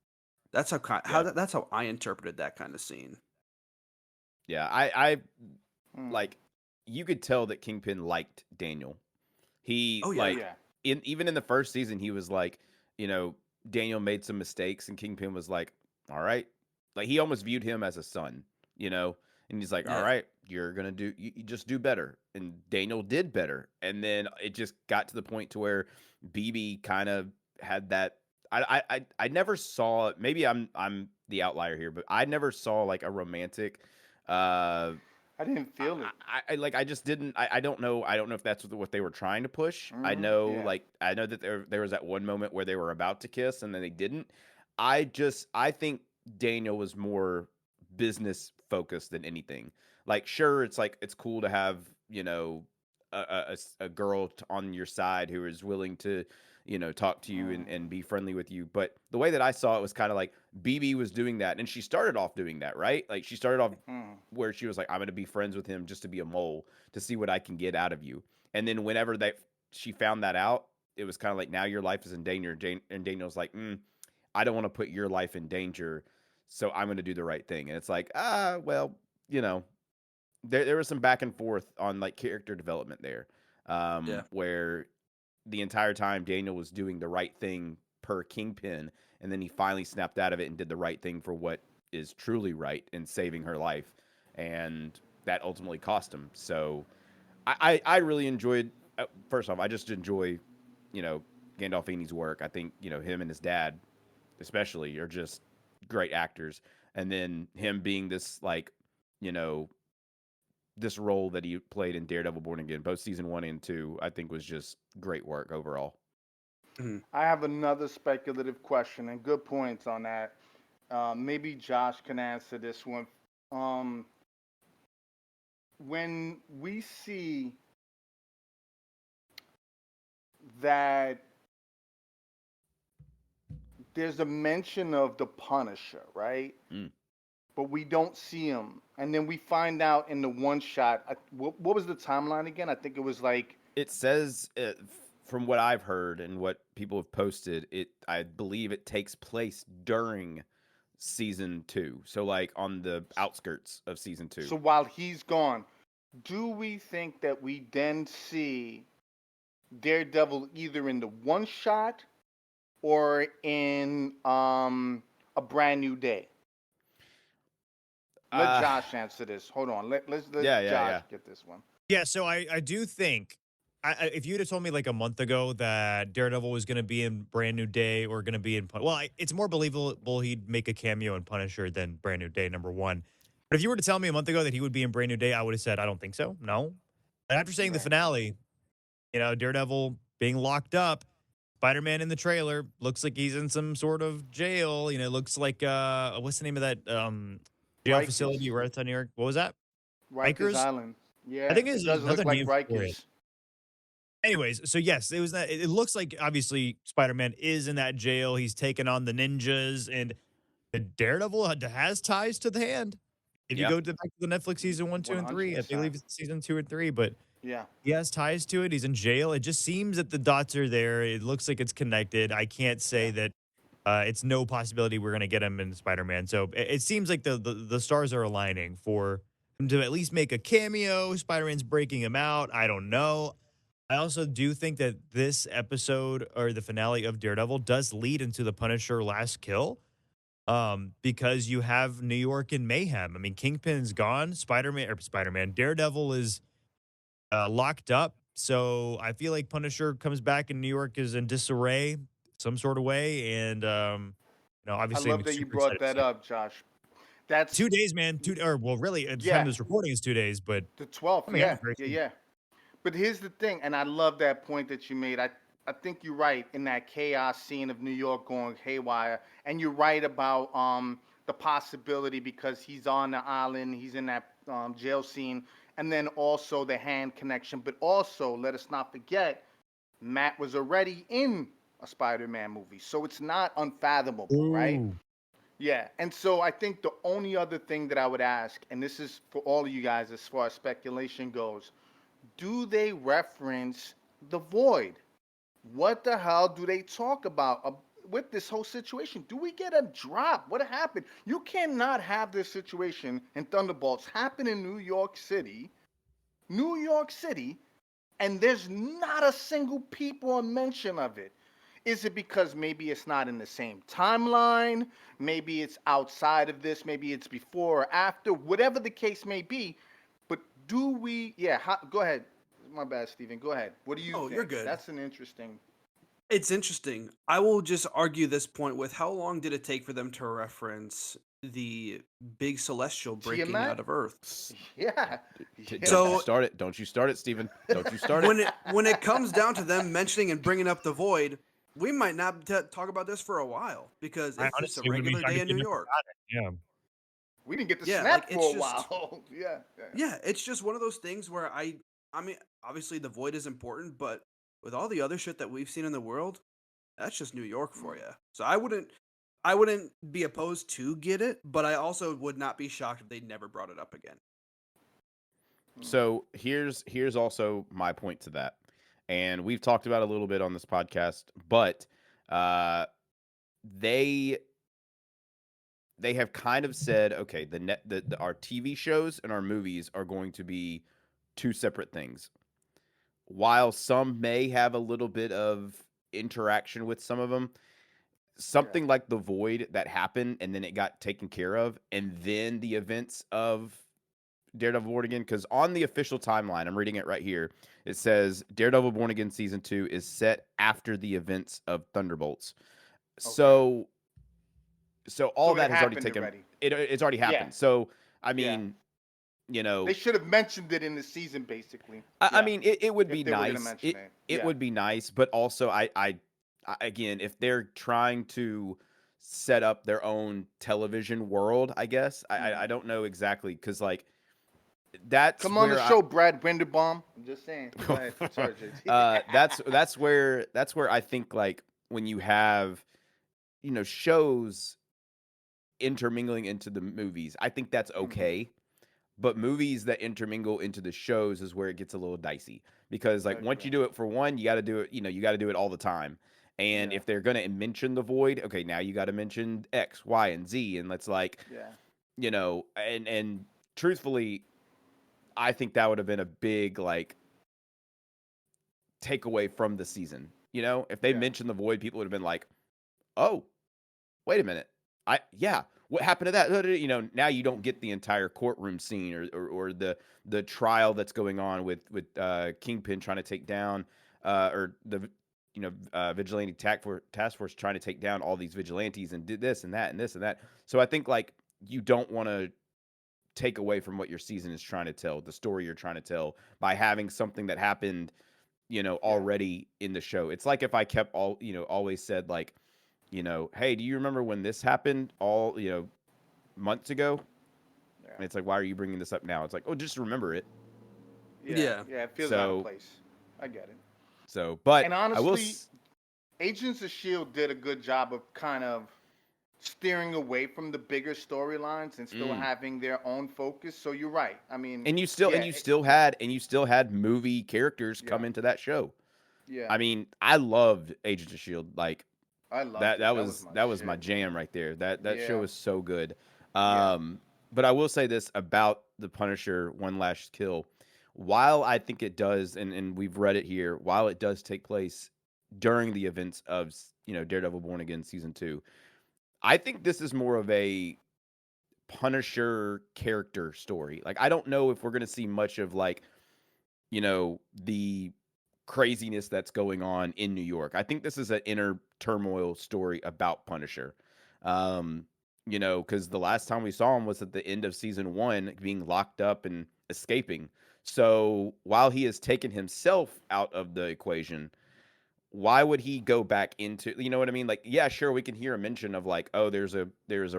That's Yeah. that's how I interpreted that kind of scene. Yeah. I Mm. like, you could tell that Kingpin liked Daniel. He Oh, yeah. like Yeah. even in the first season, he was like, Daniel made some mistakes, and Kingpin was like, all right, like he almost viewed him as a son, and he's like, all Yeah. right, you're gonna you just do better, and Daniel did better, and then it just got to the point to where BB kind of had that. I never saw, maybe I'm the outlier here, but I never saw like a romantic uh I didn't feel it. I just didn't. I don't know. I don't know if that's what they were trying to push. I Mhm. know, Yeah. I know that there was that one moment where they were about to kiss and then they didn't. I think Daniel was more business focused than anything. Like, sure, it's like it's cool to have a girl on your side who is willing to talk to you and be friendly with you. But the way that I saw it was kind of like BB was doing that, and she started off doing that, right? Like she started off Mm. where she was like, I'm going to be friends with him just to be a mole, to see what I can get out of you. And then whenever she found that out, it was kind of like, now your life is in danger. And Daniel's like, I don't want to put your life in danger, so I'm going to do the right thing. And it's like, well, you know, there was some back and forth on like character development there, Yeah. where the entire time Daniel was doing the right thing per Kingpin, and then he finally snapped out of it and did the right thing for what is truly right in saving her life. and that ultimately cost him. So I really enjoyed. First off, I just enjoy, you know, Gandolfini's work. I think, you know, him and his dad, especially, are just great actors. And then him being this, like, you know, this role that he played in Daredevil Born Again, both season 1 and 2, I think was just great work overall. I have another speculative question and good points on that. Maybe Josh can answer this one. When we see that there's a mention of the Punisher, right? Mm. But we don't see him, and then we find out in the one shot. What was the timeline again? I think it was like It says, from what I've heard and what people have posted, I believe it takes place during season 2. So, like, on the outskirts of season 2. so. While he's gone, do we think that we then see Daredevil either in the one shot or in a brand new day? Let Josh answer this. Hold on. Let's Josh get this one. Yeah, so I do think if you'd have told me like a month ago that Daredevil was going to be in Brand New Day or going to be in it's more believable he'd make a cameo in Punisher than Brand New Day, number one. But if you were to tell me a month ago that he would be in Brand New Day, I would have said I don't think so. No. And after saying the finale, you know, Daredevil being locked up, Spider-Man in the trailer looks like he's in some sort of jail. You know, looks like what's the name of that jail facility right outside New York? What was that? Rikers Island. Yeah, I think it does another look like name for it. Rikers. Anyways, so yes, it was that. It looks like obviously Spider-Man is in that jail. He's taken on the ninjas, and the Daredevil has ties to the Hand. If you go back to the Netflix season 1, 2, and 3, I believe it's season 2 and 3, but yeah, he has ties to it. He's in jail. It just seems that the dots are there. It looks like it's connected. I can't say that it's no possibility we're going to get him in Spider-Man. So it seems like the stars are aligning for him to at least make a cameo. Spider-Man's breaking him out. I don't know. I also do think that this episode or the finale of Daredevil does lead into the Punisher last kill. Because you have New York in mayhem. I mean, Kingpin's gone. Spider-Man, Daredevil is locked up. So I feel like Punisher comes back and New York is in disarray some sort of way. And, obviously, I love that you brought that up, Josh. That's 2 days, man. Really, at the time of this recording is 2 days, but the 12th. Yeah. But here's the thing, and I love that point that you made. I think you're right in that chaos scene of New York going haywire, and you're right about the possibility because he's on the island, he's in that jail scene, and then also the Hand connection. But also, let us not forget, Matt was already in a Spider-Man movie, so it's not unfathomable, right? Yeah, and so I think the only other thing that I would ask, and this is for all of you guys as far as speculation goes, do they reference the Void? What the hell do they talk about with this whole situation? Do we get a drop? What happened? You cannot have this situation in Thunderbolts happen in New York City, and there's not a single peep or mention of it. Is it because maybe it's not in the same timeline? Maybe it's outside of this. Maybe it's before or after. Whatever the case may be. But do we? Yeah. Go ahead. My bad, Steven. Go ahead. What do you think? You're good. That's an interesting. It's interesting. I will just argue this point with how long did it take for them to reference the big celestial breaking out of Earth? Yeah. So don't you start it, Steven. Don't you start it. When it comes down to them mentioning and bringing up the Void, we might not talk about this for a while because it's just a regular day in New York. Yeah. We didn't get to snap for a while. Yeah, it's just one of those things where I mean, obviously the Void is important, but with all the other shit that we've seen in the world, that's just New York for you. So I wouldn't be opposed to get it, but I also would not be shocked if they never brought it up again. So here's also my point to that. And we've talked about it a little bit on this podcast, but they have kind of said, okay, our TV shows and our movies are going to be two separate things. While some may have a little bit of interaction with some of them, something like the Void that happened and then it got taken care of, and then the events of Daredevil Born Again? Because on the official timeline, I'm reading it right here. It says Daredevil Born Again season 2 is set after the events of Thunderbolts. So, so all So it that has already happened taken. already. It's already Yeah. happened. So I Yeah. mean, you know, They should have mentioned it in the season, basically. I Yeah. mean, it would be If they were gonna nice. mention It it. it Yeah. would be nice, but also again, if they're trying to set up their own television world, I guess I don't know exactly because like that's Come on the where show, Brad Winderbaum. I'm just saying. Go ahead. Sorry, JT. that's where I think like when you have shows intermingling into the movies, I think that's okay. But movies that intermingle into the shows is where it gets a little dicey because like once you do it for one, you got to do it, you got to do it all the time. And Yeah. if they're going to mention the void, okay, now you got to mention X, Y, and Z, and let's like, Yeah. and truthfully, I think that would have been a big like takeaway from the season. If they Yeah. mentioned the void, people would have been like, "Oh, wait a minute, what happened to that?" Now you don't get the entire courtroom scene or the trial that's going on with Kingpin trying to take down or the vigilante task force trying to take down all these vigilantes and did this and that and this and that. So I think like you don't want to take away from what your season is trying to tell, the story you're trying to tell by having something that happened, already in the show. It's like if I kept always said like, hey, do you remember when this happened all, months ago? Yeah. And it's like, why are you bringing this up now? It's like, oh, just remember it. Yeah. Yeah. It feels out of place. I get it. So, but And honestly, Agents of S.H.I.E.L.D. did a good job of kind of steering away from the bigger storylines and still having their own focus. So you're right. I mean, and you still had movie characters come into that show. Yeah. I mean, I loved Agents of S.H.I.E.L.D. Like I loved that. it. That was my shit, jam man. right there. That show Yeah. is so good. Yeah. But I will say this about the Punisher: One Last Kill. While I think it does, and we've read it here, while it does take place during the events of Daredevil Born Again season 2, I think this is more of a Punisher character story. Like I don't know if we're gonna see much of like the craziness that's going on in New York. I think this is an inner turmoil story about Punisher. Because the last time we saw him was at the end of season 1, being locked up and escaping. So while he has taken himself out of the equation, why would he go back into, you know what I mean? Like, yeah, sure, we can hear a mention of like, oh, there's a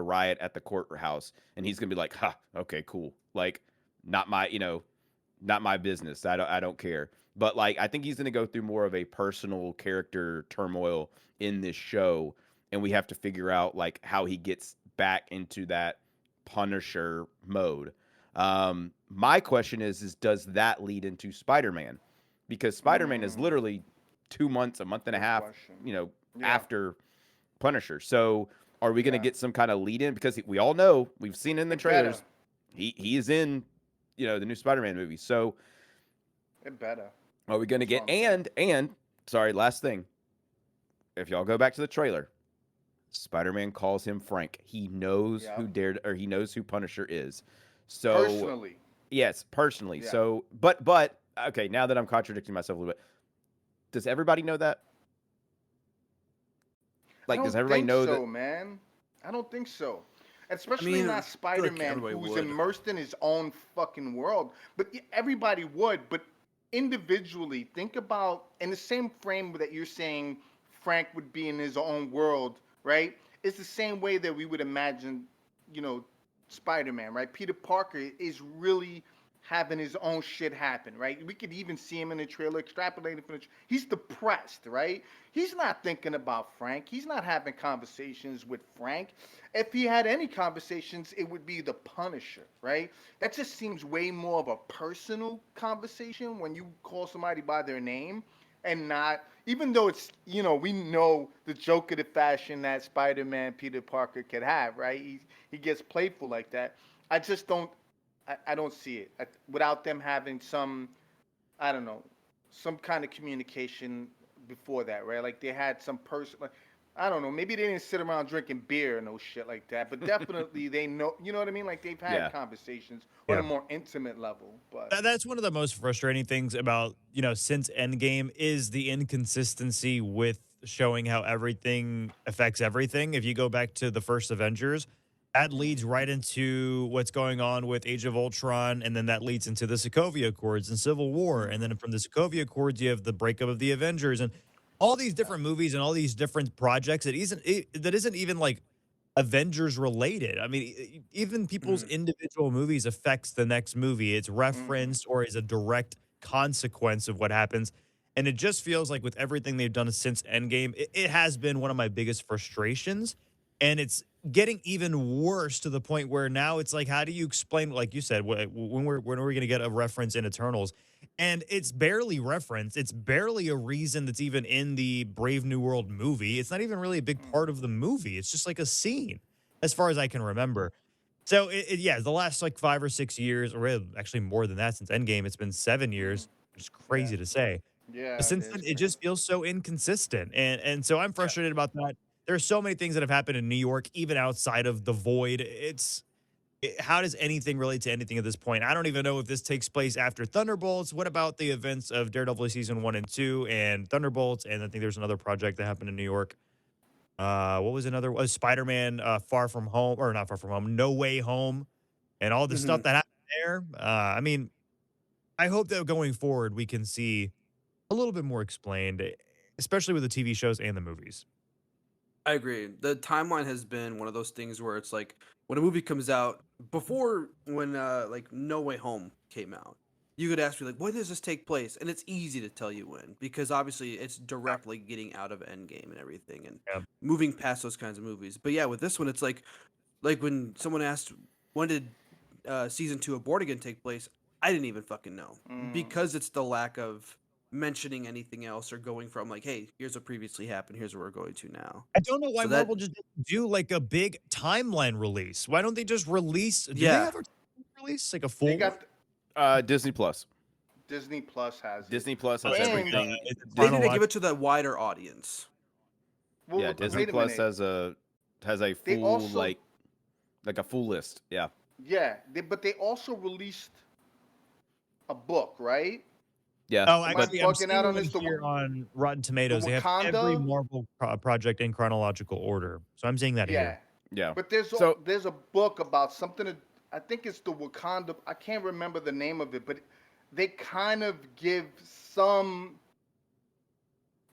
riot at the courthouse, and he's gonna be like, ha, okay, cool. Like, not my business. I don't care. But like I think he's going to go through more of a personal character turmoil in this show, and we have to figure out like how he gets back into that Punisher mode. My question is does that lead into Spider-Man? Because Spider-Man is literally 2 months, a month and a half, Yeah. after Punisher. So are we going to get some kind of lead in? Because we all know, we've seen in the trailers, he is in the new Spider-Man movie. So It better. are we going to get and sorry, last thing. If y'all go back to the trailer, Spider-Man calls him Frank. He knows he knows who Punisher is. So Personally. Yes, personally. Yeah. So but okay, now that I'm contradicting myself a little bit. Does everybody know that? Like does everybody know that? Man? I don't think so. Especially not Spider-Man, who's immersed in his own fucking world. But everybody would. But individually, think about in the same frame that you're saying Frank would be in his own world, right? It's the same way that we would imagine, Spider-Man, right? Peter Parker is really having his own shit happen, right? We could even see him in the trailer extrapolating from he's depressed, right? He's not thinking about Frank. He's not having conversations with Frank. If he had any conversations, it would be the Punisher, right? That just seems way more of a personal conversation when you call somebody by their name and not, even though it's, we know the joke of the fashion that Spider-Man Peter Parker could have, right? He gets playful like that. I just don't, I don't see it without them having some, I don't know, some kind of communication before that, right? Like they had some person. I don't know. Maybe they didn't sit around drinking beer and no shit like that, but definitely they know. You know what I mean? Like they've had Yeah. conversations on Yeah. a more intimate level. But That's one of the most frustrating things about, since Endgame is the inconsistency with showing how everything affects everything. If you go back to the first Avengers, that leads right into what's going on with Age of Ultron, and then that leads into the Sokovia Accords and Civil War. And then from the Sokovia Accords, you have the breakup of the Avengers and all these different movies and all these different projects that isn't even like Avengers related. I mean, even people's individual movies affects the next movie. It's referenced or is a direct consequence of what happens. And it just feels like with everything they've done since Endgame, it has been one of my biggest frustrations. And it's getting even worse to the point where now it's like, how do you explain, like you said, when are we going to get a reference in Eternals? And it's barely referenced. It's barely a reason that's even in the Brave New World movie. It's not even really a big part of the movie. It's just like a scene, as far as I can remember. So, yeah, the last like 5 or 6 years, or actually more than that since Endgame, it's been 7 years, which is crazy to say. yeah, But since then, it just feels so inconsistent. And so I'm frustrated about that. There are so many things that have happened in New York, even outside of the void. How does anything relate to anything at this point? I don't even know if this takes place after Thunderbolts. What about the events of Daredevil season 1 and 2 and Thunderbolts? And I think there's another project that happened in New York. What was another? Was Spider-Man Far From Home, or not Far From Home, No Way Home, and all the stuff that happened there. I mean, I hope that going forward we can see a little bit more explained, especially with the TV shows and the movies. I agree. The timeline has been one of those things where it's like when a movie comes out before when like No Way Home came out, you could ask me like, when does this take place? And it's easy to tell you when because obviously it's directly getting out of Endgame and everything and moving past those kinds of movies. But yeah, with this one, it's like when someone asked when did season 2 of Born Again take place, I didn't even fucking know because it's the lack of mentioning anything else or going from like, hey, here's what previously happened, here's where we're going to now. I don't know why So Marvel just didn't do like a big timeline release. Why don't they just release? Do they Yeah. have a release like a full? they got Disney Plus. Disney Plus has it. Disney Plus has And- everything. They need to give it to the wider audience. Well, Yeah, wait Disney a Plus minute. has a They full also- like a full list. Yeah. Yeah, but they also released a book, right? Yeah. Oh, Am I actually, I'm bugging seeing out on one this? The here on Rotten Tomatoes. They have every Wakanda? Marvel project in chronological order. So I'm seeing that Yeah, here. Yeah. but there's So- there's a book about something. I think it's the Wakanda. I can't remember the name of it, but they kind of give some.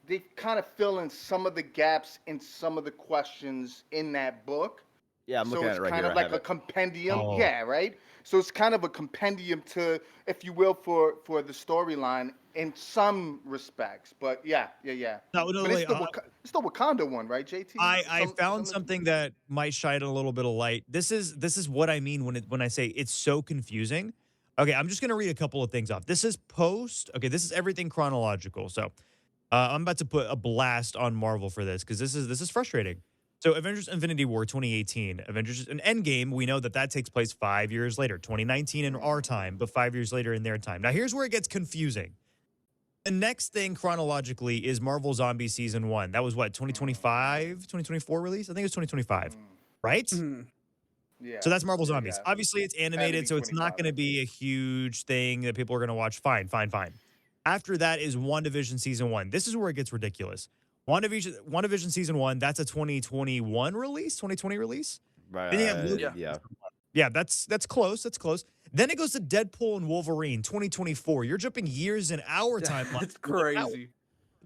They kind of fill in some of the gaps in some of the questions in that book. Yeah, I'm looking So at it's it right kind here. of I like have a it. compendium. Oh. Yeah, right. So it's kind of a compendium to, if you will, for the storyline in some respects. But yeah. No, But like, it's the Wakanda one, right, JT? I found something that might shine a little bit of light. This is what I mean when I say it's so confusing. Okay, I'm just gonna read a couple of things off. This is post. Okay, this is everything chronological. So I'm about to put a blast on Marvel for this because this is frustrating. So Avengers Infinity War 2018, Avengers and Endgame, we know that takes place 5 years later, 2019 in our time, but 5 years later in their time. Now here's where it gets confusing. The next thing chronologically is Marvel Zombie Season 1. That was what, 2025, 2024 release? I think it was 2025, right? Yeah. So that's Marvel Yeah, Zombies. yeah. Obviously, it's animated, be so it's not 25. going to be a huge thing that people are going to watch. Fine. After that is WandaVision Season 1. This is where it gets ridiculous. WandaVision Season 1, that's a 2021 release, 2020 release. Right. Then you have Luke. Yeah. Yeah, that's close. That's close. Then it goes to Deadpool and Wolverine, 2024. You're jumping years in our timeline. It's crazy.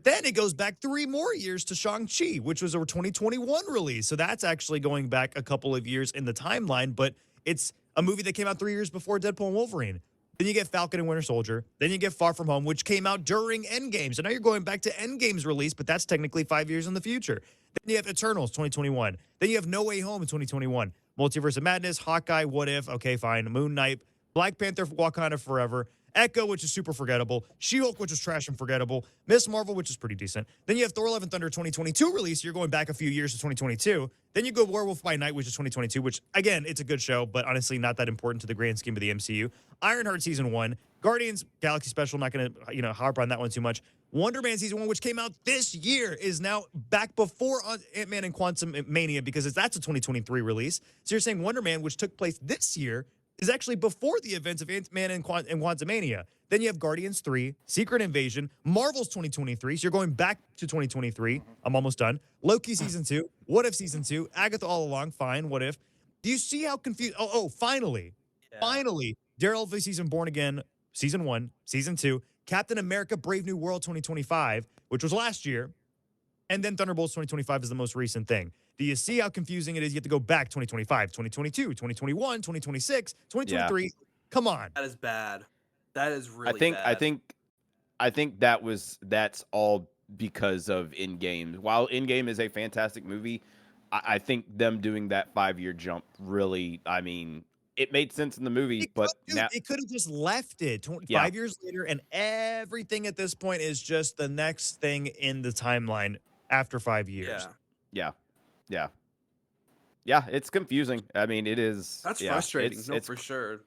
Then it goes back 3 more years to Shang-Chi, which was a 2021 release. So that's actually going back a couple of years in the timeline, but it's a movie that came out 3 years before Deadpool and Wolverine. Then you get Falcon and Winter Soldier. Then you get Far From Home, which came out during Endgame. So now you're going back to Endgame's release, but that's technically 5 years in the future. Then you have Eternals, 2021. Then you have No Way Home in 2021. Multiverse of Madness, Hawkeye, What If, okay, fine. Moon Knight, Black Panther, Wakanda Forever, Echo, which is super forgettable, She-Hulk, which is trash and forgettable, Miss Marvel, which is pretty decent. Then you have Thor: Love and Thunder 2022 release. You're going back a few years to 2022. Then you go Werewolf by Night, which is 2022, which, again, it's a good show, but honestly not that important to the grand scheme of the MCU. Ironheart Season 1, Guardians Galaxy Special, not going to harp on that one too much. Wonder Man Season 1, which came out this year, is now back before Ant-Man and Quantum Mania because that's a 2023 release. So you're saying Wonder Man, which took place this year, is actually before the events of Ant-Man and Quantumania. Then you have Guardians 3, Secret Invasion, Marvel's 2023. So you're going back to 2023. I'm almost done. Loki Season 2, What If Season 2, Agatha All Along, fine, What If. Do you see how confused? Finally, Daredevil Season Born Again, Season 1, Season 2, Captain America Brave New World 2025, which was last year, and then Thunderbolts 2025 is the most recent thing. Do you see how confusing it is? You have to go back 2025, 2022, 2021, 2026, 2023. Yeah. Come on. That is bad. That is really bad. I think that's all because of Endgame. While Endgame is a fantastic movie, I think them doing that 5-year jump really, I mean, it made sense in the movie, but now it could have just left it 5 years later, and everything at this point is just the next thing in the timeline after 5 years. Yeah, it's confusing. I mean, it is. That's frustrating. It's for sure.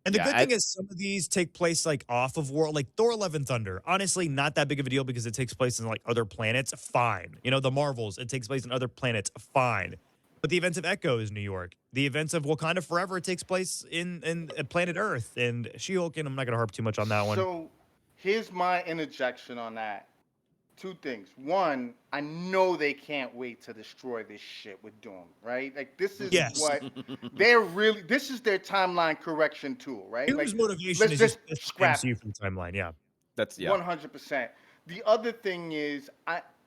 And the good thing is some of these take place like off of world, like Thor: Love and Thunder. Honestly, not that big of a deal because it takes place in like other planets. Fine. The Marvels, it takes place in other planets. Fine. But the events of Echo is New York. The events of Wakanda Forever, it takes place in planet Earth. And She-Hulk, and I'm not going to harp too much on that one. So here's my interjection on that. 2 things. One, I know they can't wait to destroy this shit with Doom, right? Like, this is what this is their timeline correction tool, right? Doom's motivation is just scrap MCU from the timeline, yeah. That's 100%. The other thing is,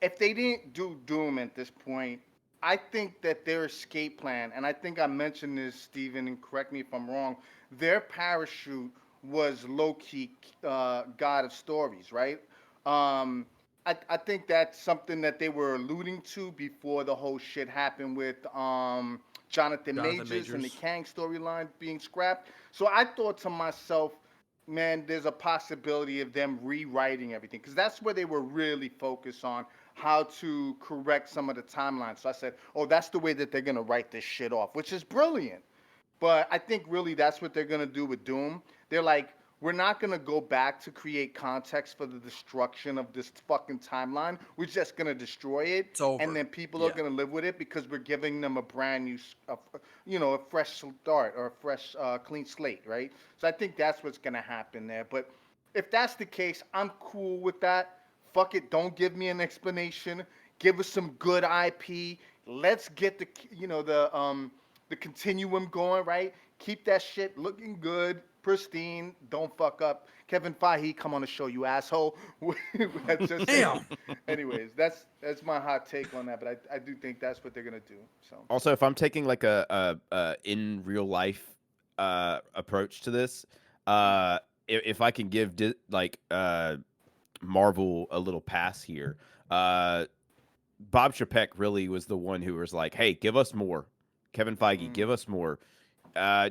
if they didn't do Doom at this point, I think that their escape plan, and I think I mentioned this, Steven, and correct me if I'm wrong, their parachute was low-key God of Stories, right? I think that's something that they were alluding to before the whole shit happened with Jonathan Majors and the Kang storyline being scrapped. So I thought to myself, man, there's a possibility of them rewriting everything because that's where they were really focused on how to correct some of the timelines. So I said, that's the way that they're going to write this shit off, which is brilliant. But I think really that's what they're going to do with Doom. They're like, we're not going to go back to create context for the destruction of this fucking timeline. We're just going to destroy it. It's over. And then people are going to live with it because we're giving them a brand new, a fresh start or a fresh clean slate, right? So I think that's what's going to happen there. But if that's the case, I'm cool with that. Fuck it. Don't give me an explanation. Give us some good IP. Let's get the continuum going, right? Keep that shit looking good. Pristine, don't fuck up. Kevin Feige, come on the show, you asshole. Damn. Anyways, that's my hot take on that, but I do think that's what they're gonna do. So also, if I'm taking like a in real life approach to this, if I can give Marvel a little pass here, Bob Chapek really was the one who was like, "Hey, give us more." Kevin Feige, give us more.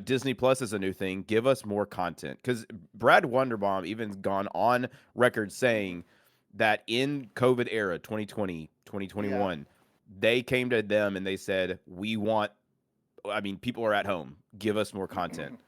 Disney Plus is a new thing. Give us more content. Because Brad Wonderbaum even gone on record saying that in COVID era, 2020, 2021, they came to them and they said, people are at home. Give us more content.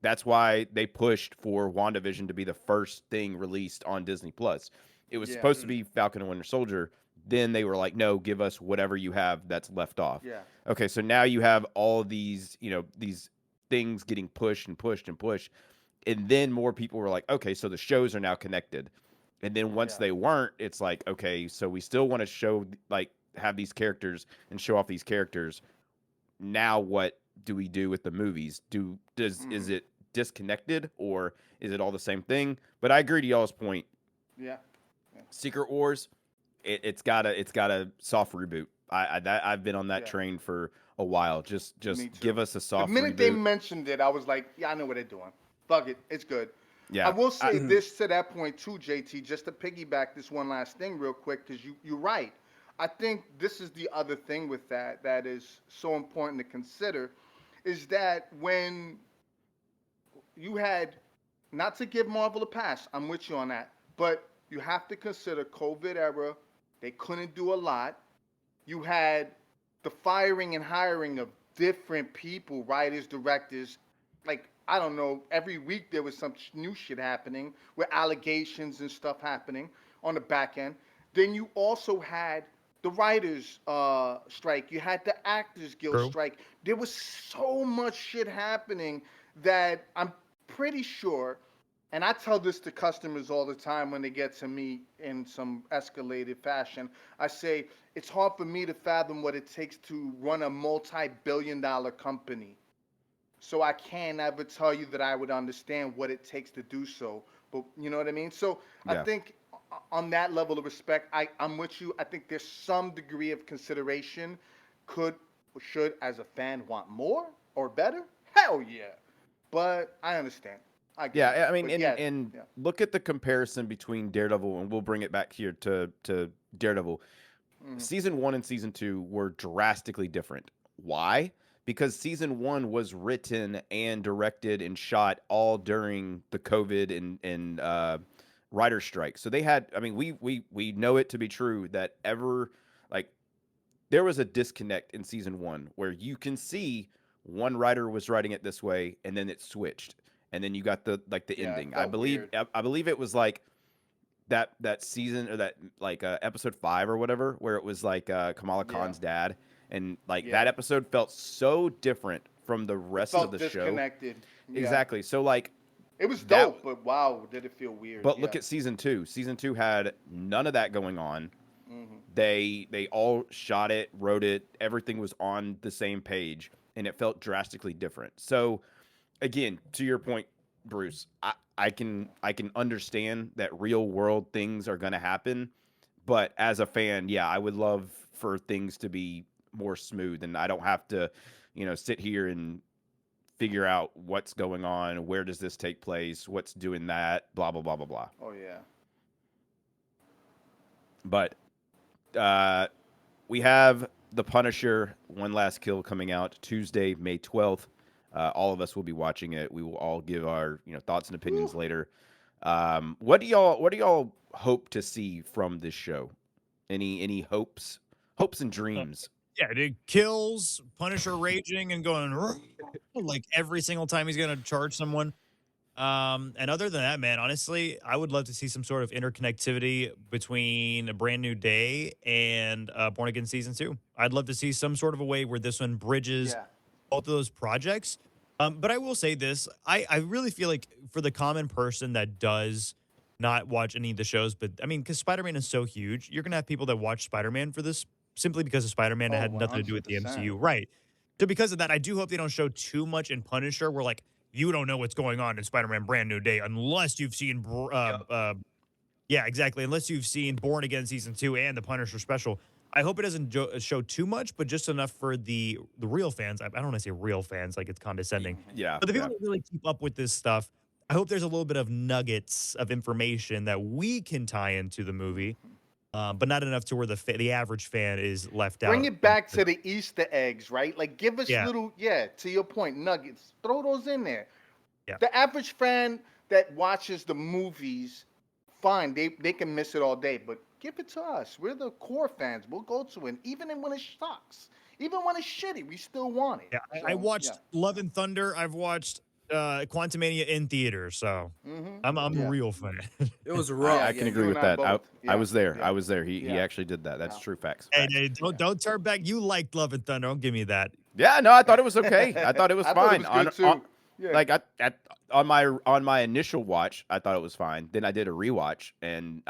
That's why they pushed for WandaVision to be the first thing released on Disney Plus. It was supposed to be Falcon and Winter Soldier. Then they were like, no, give us whatever you have that's left off. Yeah. Okay, so now you have all these, these things getting pushed and pushed and pushed. And then more people were like, okay, so the shows are now connected. And then once they weren't, it's like, okay, so we still want to show, have these characters and show off these characters. Now what do we do with the movies? Is it disconnected or is it all the same thing? But I agree to y'all's point. Yeah. Secret Wars. It's got a soft reboot. I've been on that train for a while. Just give us a soft reboot. The minute they mentioned it, I was like, yeah, I know what they're doing. Fuck it, it's good. Yeah. I will say this to that point too, JT, just to piggyback this one last thing real quick, because you're right. I think this is the other thing with that is so important to consider, is that when you had, not to give Marvel a pass, I'm with you on that, but you have to consider COVID era. They couldn't do a lot. You had the firing and hiring of different people, writers, directors, like I don't know, every week there was some new shit happening with allegations and stuff happening on the back end. Then you also had the writers strike. You had the actors guild True. strike. There was so much shit happening that I'm pretty sure, and I tell this to customers all the time when they get to me in some escalated fashion. I say, it's hard for me to fathom what it takes to run a multi-billion-dollar company. So I can't ever tell you that I would understand what it takes to do so. But you know what I mean? So I Yeah. think on that level of respect, I'm with you. I think there's some degree of consideration. Could or should, as a fan, want more or better? Hell yeah. But I understand. I get it. Yeah, I mean, But yeah, and yeah. look at the comparison between Daredevil, and we'll bring it back here to Daredevil. Mhm. Season 1 and season 2 were drastically different. Why? Because season 1 was written and directed and shot all during the COVID and writer strike. So they had, I mean, we know it to be true that like there was a disconnect in season 1 where you can see one writer was writing it this way and then it switched. And then you got the Yeah, it ending. felt weird. I believe it was like that season, or that like episode 5 or whatever, where it was like Kamala Yeah. Khan's dad, and like Yeah. that episode felt so different from the It rest of felt the show. disconnected. Yeah. Exactly. So like, It was That- dope, but wow, did it feel weird. but Yeah. look at season 2. Season 2 had none of that going on. Mhm. They all shot it, wrote it, everything was on the same page, and it felt drastically different. So again, to your point, Bruce, I can understand that real world things are going to happen, but as a fan, yeah, I would love for things to be more smooth, and I don't have to, sit here and figure out what's going on, where does this take place, what's doing that, blah blah blah blah blah. Oh yeah. But we have The Punisher: One Last Kill coming out Tuesday, May 12th. All of us will be watching it. We will all give our thoughts and opinions later. What do y'all hope to see from this show? Any hopes and dreams? Yeah, dude, kills, Punisher raging and going like every single time he's gonna charge someone. And other than that, man, honestly, I would love to see some sort of interconnectivity between A Brand New Day and Born Again Season 2. I'd love to see some sort of a way where this one bridges Yeah. both of those projects. But I will say this, I really feel like for the common person that does not watch any of the shows, but I mean, because Spider-Man is so huge, you're going to have people that watch Spider-Man for this simply because of Spider-Man. It Oh, had nothing to do with the 100%. MCU. Right. So because of that, I do hope they don't show too much in Punisher where like, you don't know what's going on in Spider-Man Brand New Day unless you've seen, yeah, exactly. Unless you've seen Born Again Season 2 and the Punisher special. I hope it doesn't show too much, but just enough for the real fans. I don't want to say real fans, like it's condescending. Yeah, But the people that really keep up with this stuff, I hope there's a little bit of nuggets of information that we can tie into the movie, but not enough to where the average fan is left out. Bring it back to the Easter eggs, right? Like give us Yeah. little, to your point, nuggets. Throw those in there. Yeah. The average fan that watches the movies, fine, they can miss it all day, but give it to us. We're the core fans. We'll go to it, even when it sucks, even when it's shitty, we still want it. Yeah, I So, watched Love and Thunder. I've watched Quantumania in theater, so Mhm. I'm a Yeah. real fan. It was I rough. can you agree and with I that. I both. Yeah, was there. yeah. I was there. He Yeah. actually did that. That's Yeah. true facts. Hey, Facts. hey, don't turn back. You liked Love and Thunder. Don't give me that. Yeah, no, I thought it was okay. I thought it was I thought fine. it was good too. Yeah. Like on my initial watch, I thought it was fine. Then I did a rewatch, and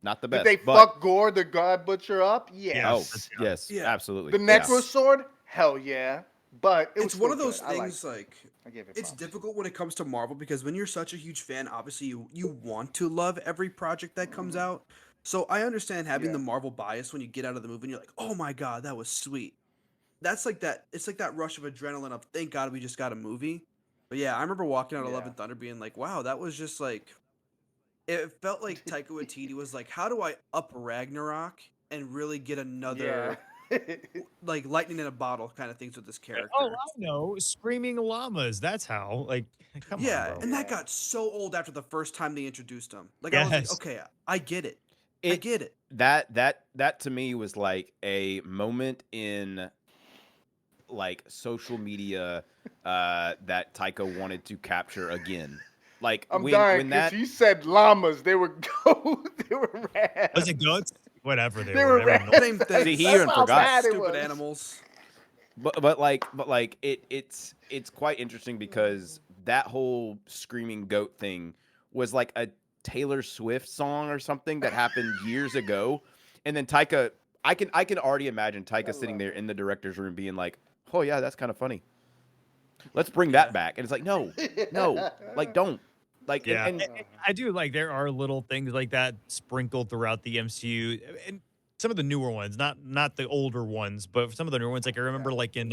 not the best. Did they but, fuck Gore the God Butcher up? Yeah. Oh, Yes. yes, Yeah. absolutely. The Necro Sword? Hell yeah. But it was It's one of still those good. I liked things it. like I gave it it's props. difficult when it comes to Marvel because when you're such a huge fan, obviously you want to love every project that comes out. So I understand having Yeah. the Marvel bias when you get out of the movie and you're like, "Oh my god, that was sweet." That's like that. It's like that rush of adrenaline of thank God we just got a movie. But yeah, I remember walking out of Love Yeah. and Thunder being like, "Wow, that was just like." It felt like Taika Waititi was like, "How do I up Ragnarok and really get another Yeah. like lightning in a bottle kind of things with this character?" Oh, I know. Screaming llamas. That's how. Like, come Yeah, on, bro. and that Yeah. got so old after the first time they introduced him. Like I was like, Yes. okay, I get it. I It- get it. That to me was like a moment in like social media that Taika wanted to capture again. Like I'm when dying because that he said llamas. They were goats. They were rats. Was it goats? Whatever they, They were. were They were rats. annoying. Same thing. See, he That's even how forgot. bad it Stupid was. animals. but like it's quite interesting because that whole screaming goat thing was like a Taylor Swift song or something that happened years ago, and then Taika, I can already imagine Taika sitting love there it. in the director's room being like, "Oh yeah, that's kind of funny. Let's bring Yeah. that back." And it's like, no, like don't, like Yeah, and I do like there are little things like that sprinkled throughout the MCU, and some of the newer ones, not the older ones, but some of the newer ones. Like I remember, like in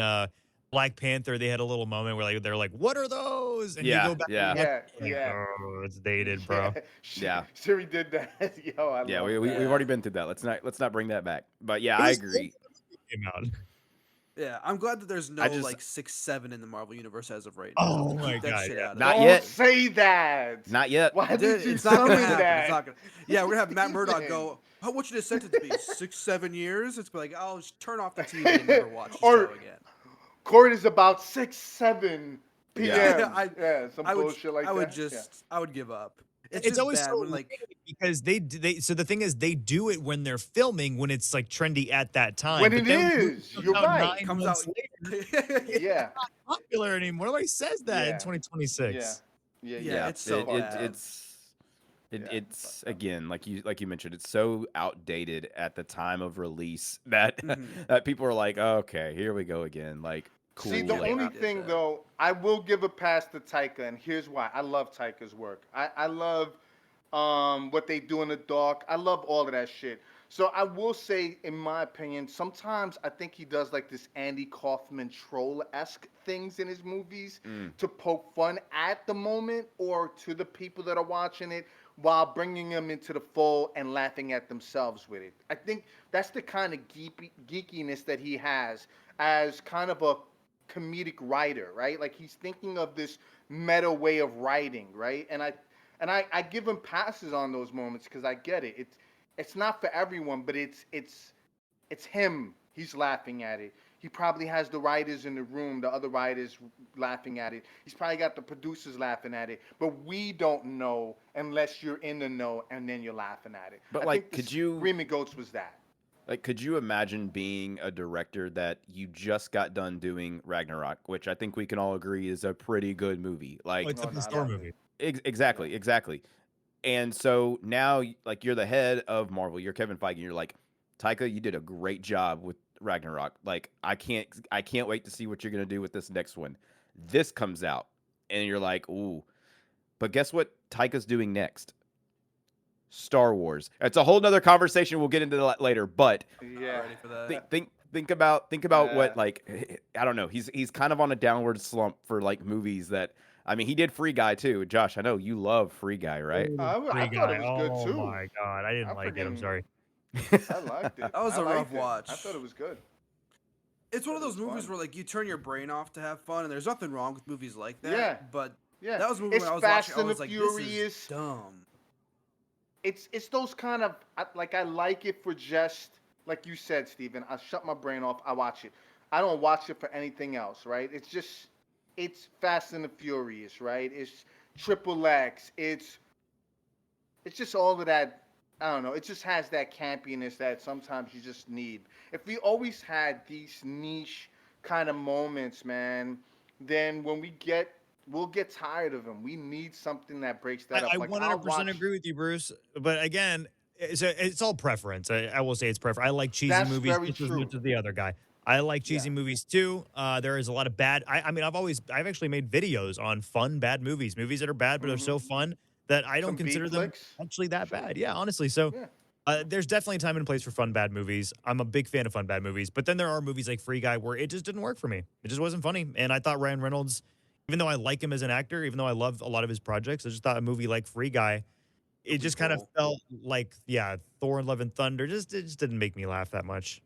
Black Panther, they had a little moment where like they're like, "What are those?" And you yeah, go back, yeah, and watch, Yeah, like, yeah. oh, it's dated, bro. yeah. Siri did that. Yo, I Yeah, love we've that. already been through that. Let's not bring that back. But yeah, It I was agree. came out. Yeah, I'm glad that there's no I just- like 6-7 in the Marvel universe as of right now. Oh my Keep that God, shit yeah. out of Not it. Don't yet. say that. Not yet. Why Dude, did you it's not gonna summon happen. that? It's not gonna. Yeah, we're gonna have Matt Murdock Steven. go. Oh, what should have sent it to be 6-7 years? It's like I'll just turn off the TV and never watch the Or- show again. Court is about 6-7 p.m. Yeah. Yeah, some I would, bullshit like I would that. just, I would give up. It's It's just always bad so when like weird because they so the thing is they do it when they're filming when it's like trendy at that time. When but it then when is, it comes you're out right. 9 comes months out. later, Yeah. Yeah. popular anymore. Nobody says that in Yeah. 2026. Yeah. Yeah, it's so bad. Yeah, it's again like you mentioned, it's so outdated at the time of release that Mhm. that people are like, oh, okay, here we go again. Like, cool. See, the like, only did thing that. though, I will give a pass to Taika, and here's why. I love Taika's work. I love what they do in the dark. I love all of that shit. So I will say, in my opinion, sometimes I think he does like this Andy Kaufman troll-esque things in his movies to poke fun at the moment or to the people that are watching it while bringing them into the fold and laughing at themselves with it. I think that's the kind of geekiness that he has as kind of a comedic writer, right? Like he's thinking of this meta way of writing, right? And I give him passes on those moments because I get it. It's not for everyone, but it's him. He's laughing at it. He probably has the writers in the room, the other writers laughing at it. He's probably got the producers laughing at it. But we don't know unless you're in the know and then you're laughing at it. But, I like, think could this you- Screaming Goats was that. Like, could you imagine being a director that you just got done doing Ragnarok, which I think we can all agree is a pretty good movie? Like, Oh, it's No, a no, I Thor love movie. exactly. And so now, like, you're the head of Marvel, you're Kevin Feige, and you're like, Taika, you did a great job with Ragnarok. Like, I can't wait to see what you're gonna do with this next one. This comes out, and you're like, ooh. But guess what Taika's doing next? Star Wars. It's a whole nother conversation. We'll get into that later. But Yeah. Ready for that? think about Yeah. what, like, I don't know. He's kind of on a downward slump for like movies that. I mean, he did Free Guy too. Josh, I know you love Free Guy, right? I Free thought Guy. it was good Oh too. my God, I didn't I like it. I'm freaking- sorry. I liked it. That was I a rough liked it. watch. I thought it was good. It's one of It those was movies fun. where like you turn your brain off to have fun, and there's nothing wrong with movies like that. Yeah. But Yeah. that was a movie It's when I was Fast watching. I and was the like, Furious. this is dumb. It's those kind of like I like it for just like you said, Steven. I shut my brain off. I watch it. I don't watch it for anything else, right? It's Fast and the Furious, right? It's Triple X. It's just all of that. I don't know. It just has that campiness that sometimes you just need. If we always had these niche kind of moments, man, then when we'll get tired of them. We need something that breaks that up. I Like, 100% agree with you, Bruce. But again, it's all preference. I will say it's preference. I like cheesy That's movies very just as true. much as the other guy. I like cheesy Yeah. movies too. There is a lot of bad. I mean, I've actually made videos on fun bad movies that are bad but are so fun that I don't Some B consider them flicks. actually that Sure. bad. Yeah, honestly. So. Yeah. There's definitely a time and place for fun bad movies. I'm a big fan of fun bad movies, but then there are movies like Free Guy where it just didn't work for me. It just wasn't funny, and I thought Ryan Reynolds, even though I like him as an actor, even though I love a lot of his projects, I just thought a movie like Free Guy, it just kind of cool. felt like Thor and Love and Thunder. It just didn't make me laugh that much.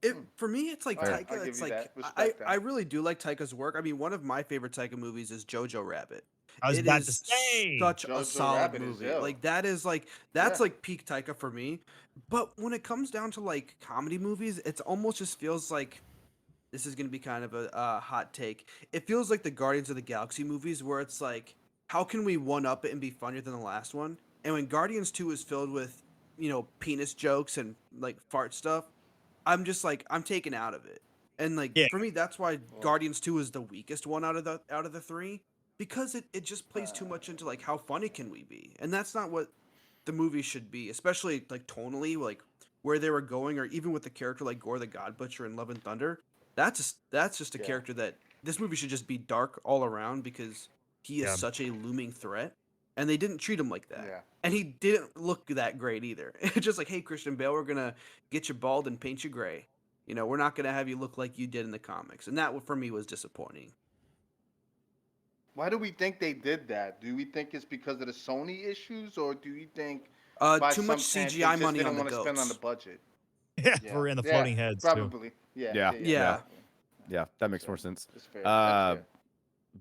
It for me, it's like All right, Taika. I'll give It's you like that. Respect I, that. I really do like Taika's work. I mean, one of my favorite Taika movies is Jojo Rabbit. I was It about is to say, such a Jojo solid Rabbit is movie. ill. Like that's Yeah. like peak Taika for me. But when it comes down to like comedy movies, it's almost just feels like this is going to be kind of a hot take. It feels like the Guardians of the Galaxy movies where it's like, how can we one up it and be funnier than the last one? And when Guardians 2 is filled with, penis jokes and like fart stuff, I'm just like, I'm taken out of it. And like Yeah. for me, that's why Guardians 2 is the weakest one out of the three, because it just plays too much into like how funny can we be? And that's not what the movie should be, especially like tonally, like where they were going, or even with the character like Gore the God Butcher in Love and Thunder. That's just a character that this movie should just be dark all around because he is Yeah. such a looming threat, and they didn't treat him like that. Yeah. And he didn't look that great either. It's just like, hey, Christian Bale, we're gonna get you bald and paint you gray. We're not gonna have you look like you did in the comics, and that for me was disappointing. Why do we think they did that? Do we think it's because of the Sony issues, or do you think by Too much some chance CGI they money just on didn't the want to spend on the goats. budget? Yeah, for in the floating heads too. Probably. Yeah. Yeah. Yeah. Yeah, that makes more sense. That's fair. That's fair.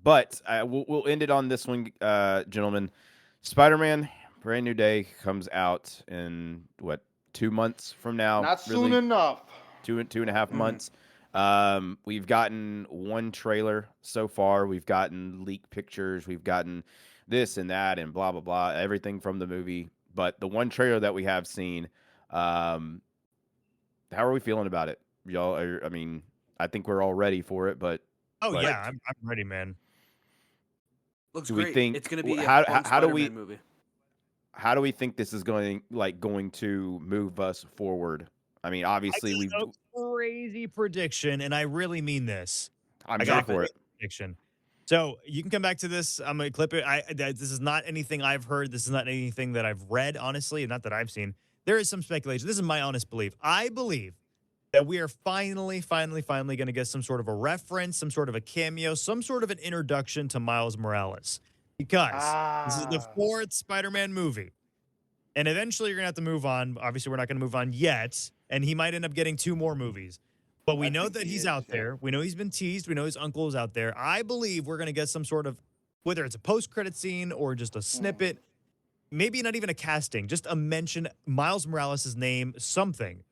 But we'll end it on this one, gentlemen. Spider-Man: Brand New Day comes out in what, 2 months from now? Not Really? soon enough. Two and a half months. We've gotten one trailer so far. We've gotten leaked pictures. We've gotten this and that and blah blah blah. Everything from the movie. But the one trailer that we have seen, how are we feeling about it, y'all? I mean, I think we're all ready for it. But Oh But- yeah, I'm ready, man. Looks do we great. think- It's gonna be how- a fun how do we- Spider-Man movie. how do we think this is going to move us forward? I mean, obviously I got a crazy prediction, and I really mean this. I'm I here got a for it. prediction. So you can come back to this. I'm gonna clip it. This is not anything I've heard. This is not anything that I've read, honestly, not that I've seen. There is some speculation. This is my honest belief. I believe that we are finally going to get some sort of a reference, some sort of a cameo, some sort of an introduction to Miles Morales, because this is the fourth Spider-Man movie. And eventually you're going to have to move on. Obviously, we're not going to move on yet. And he might end up getting 2 more movies. But we I know think that he he's is, out yeah. there. We know he's been teased. We know his uncle is out there. I believe we're going to get some sort of, whether it's a post-credit scene or just a snippet, maybe not even a casting, just a mention, Miles Morales' name, something.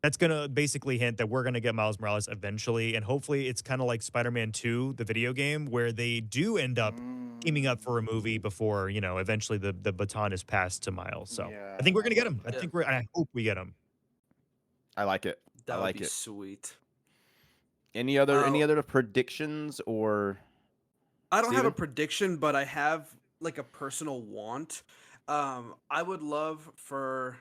That's going to basically hint that we're going to get Miles Morales eventually. And hopefully it's kind of like Spider-Man 2, the video game, where they do end up teaming up for a movie before, eventually the baton is passed to Miles. So Yeah, I think we're going to get I him. like I hope we get him. I like it. That I would like be it. sweet. Any other predictions or? I don't have a Steven? prediction, but I have like a personal want. I would love for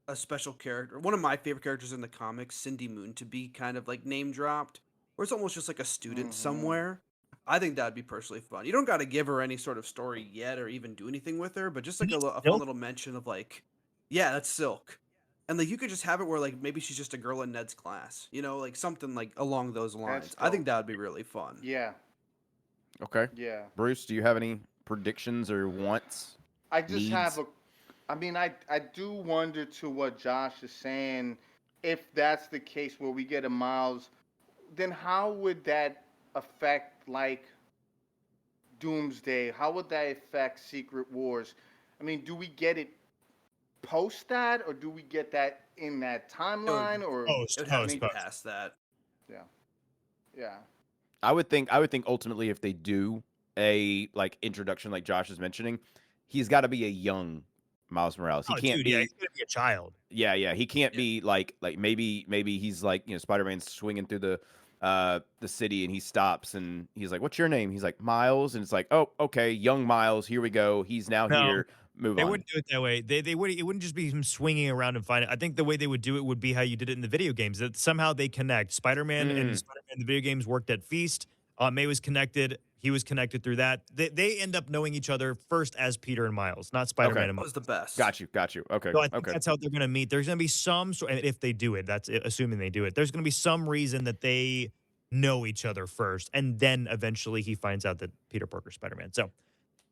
a special character, one of my favorite characters in the comics, Cindy Moon, to be kind of like name dropped, or it's almost just like a student somewhere. I think that'd be personally fun. You don't got to give her any sort of story yet, or even do anything with her, but just like a fun Silk? little mention of like, yeah, that's Silk. And like you could just have it where like maybe she's just a girl in Ned's class, like something like along those lines. I think dope. that would be really fun. Yeah. Okay. Yeah. Bruce, do you have any predictions or wants? I just have Needs. I do wonder to what Josh is saying, if that's the case where we get a Miles, then how would that affect like Doomsday? How would that affect Secret Wars? I mean, do we get it post that, or do we get that in that timeline, or Post, It would have to post, be post. past that. yeah. I would think ultimately if they do a like introduction like Josh is mentioning, he's got to be a young Miles Morales. He Oh, can't dude, be. yeah, he's going to be a child. Yeah. He can't be like maybe he's like Spider-Man's swinging through the city and he stops and he's like, "What's your name?" He's like, "Miles," and it's like, "Oh, okay, young Miles. Here we go. He's now No, here. Move They on." wouldn't do it that way. They would. It wouldn't just be him swinging around and finding. I think the way they would do it would be how you did it in the video games. That somehow they connect. Spider-Man and Spider-Man, the video games worked at Feast. May was connected. He was connected through that. They end up knowing each other first as Peter and Miles, not Spider-Man Okay. and That Miles. was the best. Got you. Okay. So I think Okay. that's how they're going to meet. There's going to be some sort, and if they do it, that's assuming they do it. There's going to be some reason that they know each other first, and then eventually he finds out that Peter Parker's Spider-Man. So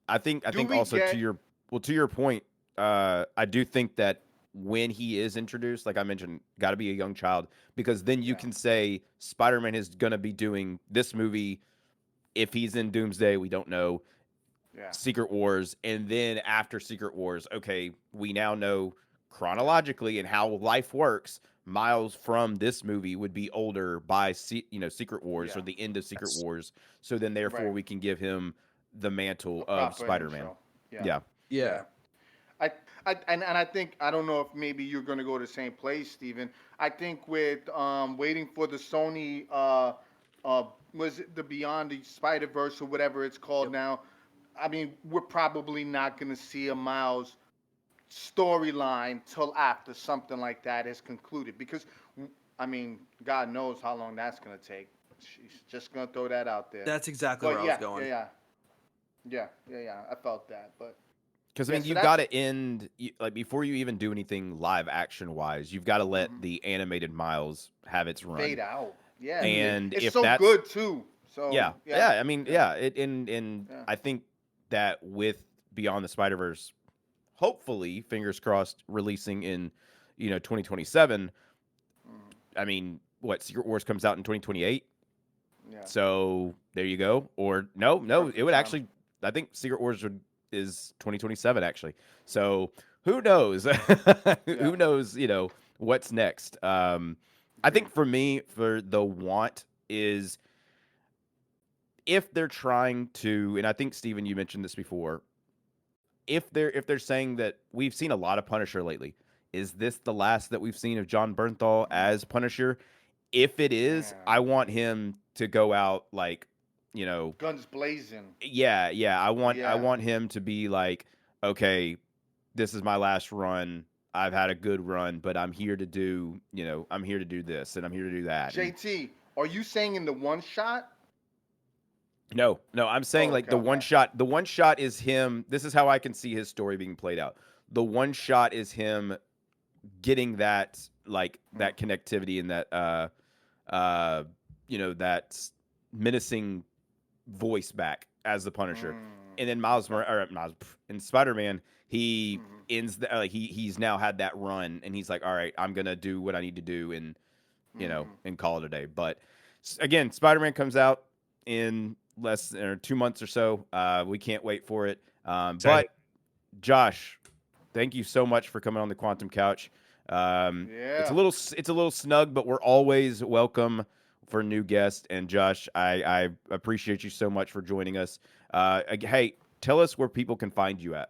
I think we also get- to your point, I do think that when he is introduced, like I mentioned, got to be a young child, because then you can say Spider-Man is going to be doing this movie. If he's in Doomsday, we don't know. Yeah. Secret Wars, and then after Secret Wars, okay, we now know chronologically and how life works. Miles from this movie would be older by Secret Wars or Yeah. the end of Secret Wars. So then therefore Right. we can give him the mantle A of proper Spider-Man. intro. Yeah. Yeah. And I think, I don't know if maybe you're gonna go to the same place, Steven. I think with waiting for the Sony was it the Beyond the Spider-Verse or whatever it's called now. I mean, we're probably not gonna see a Miles storyline till after something like that is concluded, because I mean, God knows how long that's gonna take. She's just gonna throw that out there. That's exactly But where I was going. yeah. I felt that, but Because I Yeah, mean, so you've got to end like before you even do anything live action wise. You've got to let the animated Miles have its run. fade out. Yeah, And it's if so that's good too. So yeah. I mean, It and Yeah. I think that with Beyond the Spider-Verse, hopefully, fingers crossed, releasing in 2027. I mean, what Secret Wars comes out in 2028. Yeah. So there you go. Or no, Perfect it would time. actually. I think Secret Wars is 2027 actually. So who knows? Who knows? What's next? I think for me, for the want is if they're trying to, and I think Steven, you mentioned this before. If they're saying that we've seen a lot of Punisher lately, is this the last that we've seen of John Bernthal as Punisher? If it is, Yeah. I want him to go out like, Guns blazing. yeah. I Yeah. want him to be like, okay, this is my last run. I've had a good run, but I'm here to do, I'm here to do this and I'm here to do that. And JT, are you saying in the one shot? no, I'm saying like the one shot. The one shot is him. This is how I can see his story being played out. The one shot is him getting that that connectivity and that that menacing voice back as the Punisher. And then Miles in Spider-Man, he ends he's now had that run and he's like, all right, I'm gonna do what I need to do and and call it a day. But again, Spider-Man comes out in less than 2 months or so. We can't wait for it. But Josh, thank you so much for coming on the Quantum Couch. It's a little snug, but we're always welcome for new guests. And Josh, I appreciate you so much for joining us. Hey, tell us where people can find you at.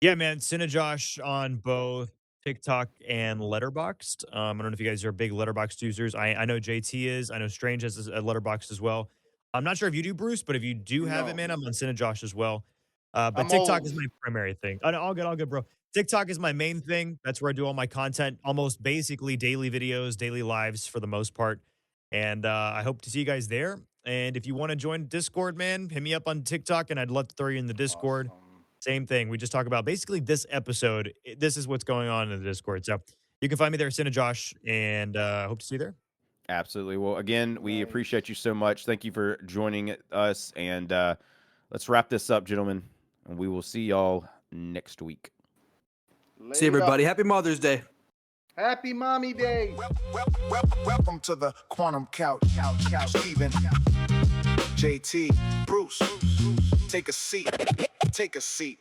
Yeah, man, CineJosh on both TikTok and Letterboxd. I don't know if you guys are big Letterboxd users. I know JT is. I know Strange has a Letterboxd as well. I'm not sure if you do, Bruce, but if you do have it, man, I'm on CineJosh as well. But I'm TikTok old. is my primary thing. All good, bro. TikTok is my main thing. That's where I do all my content, almost basically daily videos, daily lives for the most part. And I hope to see you guys there. And if you want to join Discord, man, hit me up on TikTok, and I'd love to throw you in the Discord. Awesome. Same thing. We just talk about basically this episode. This is what's going on in the Discord. So you can find me there, CineJosh, and hope to see you there. Absolutely. Well, again, we Nice. appreciate you so much. Thank you for joining us. And let's wrap this up, gentlemen. And we will see y'all next week. See everybody. Happy Mother's Day. Happy Mommy Day. Welcome to the Quantum Couch. Steven, JT, Bruce, take a seat. Take a seat.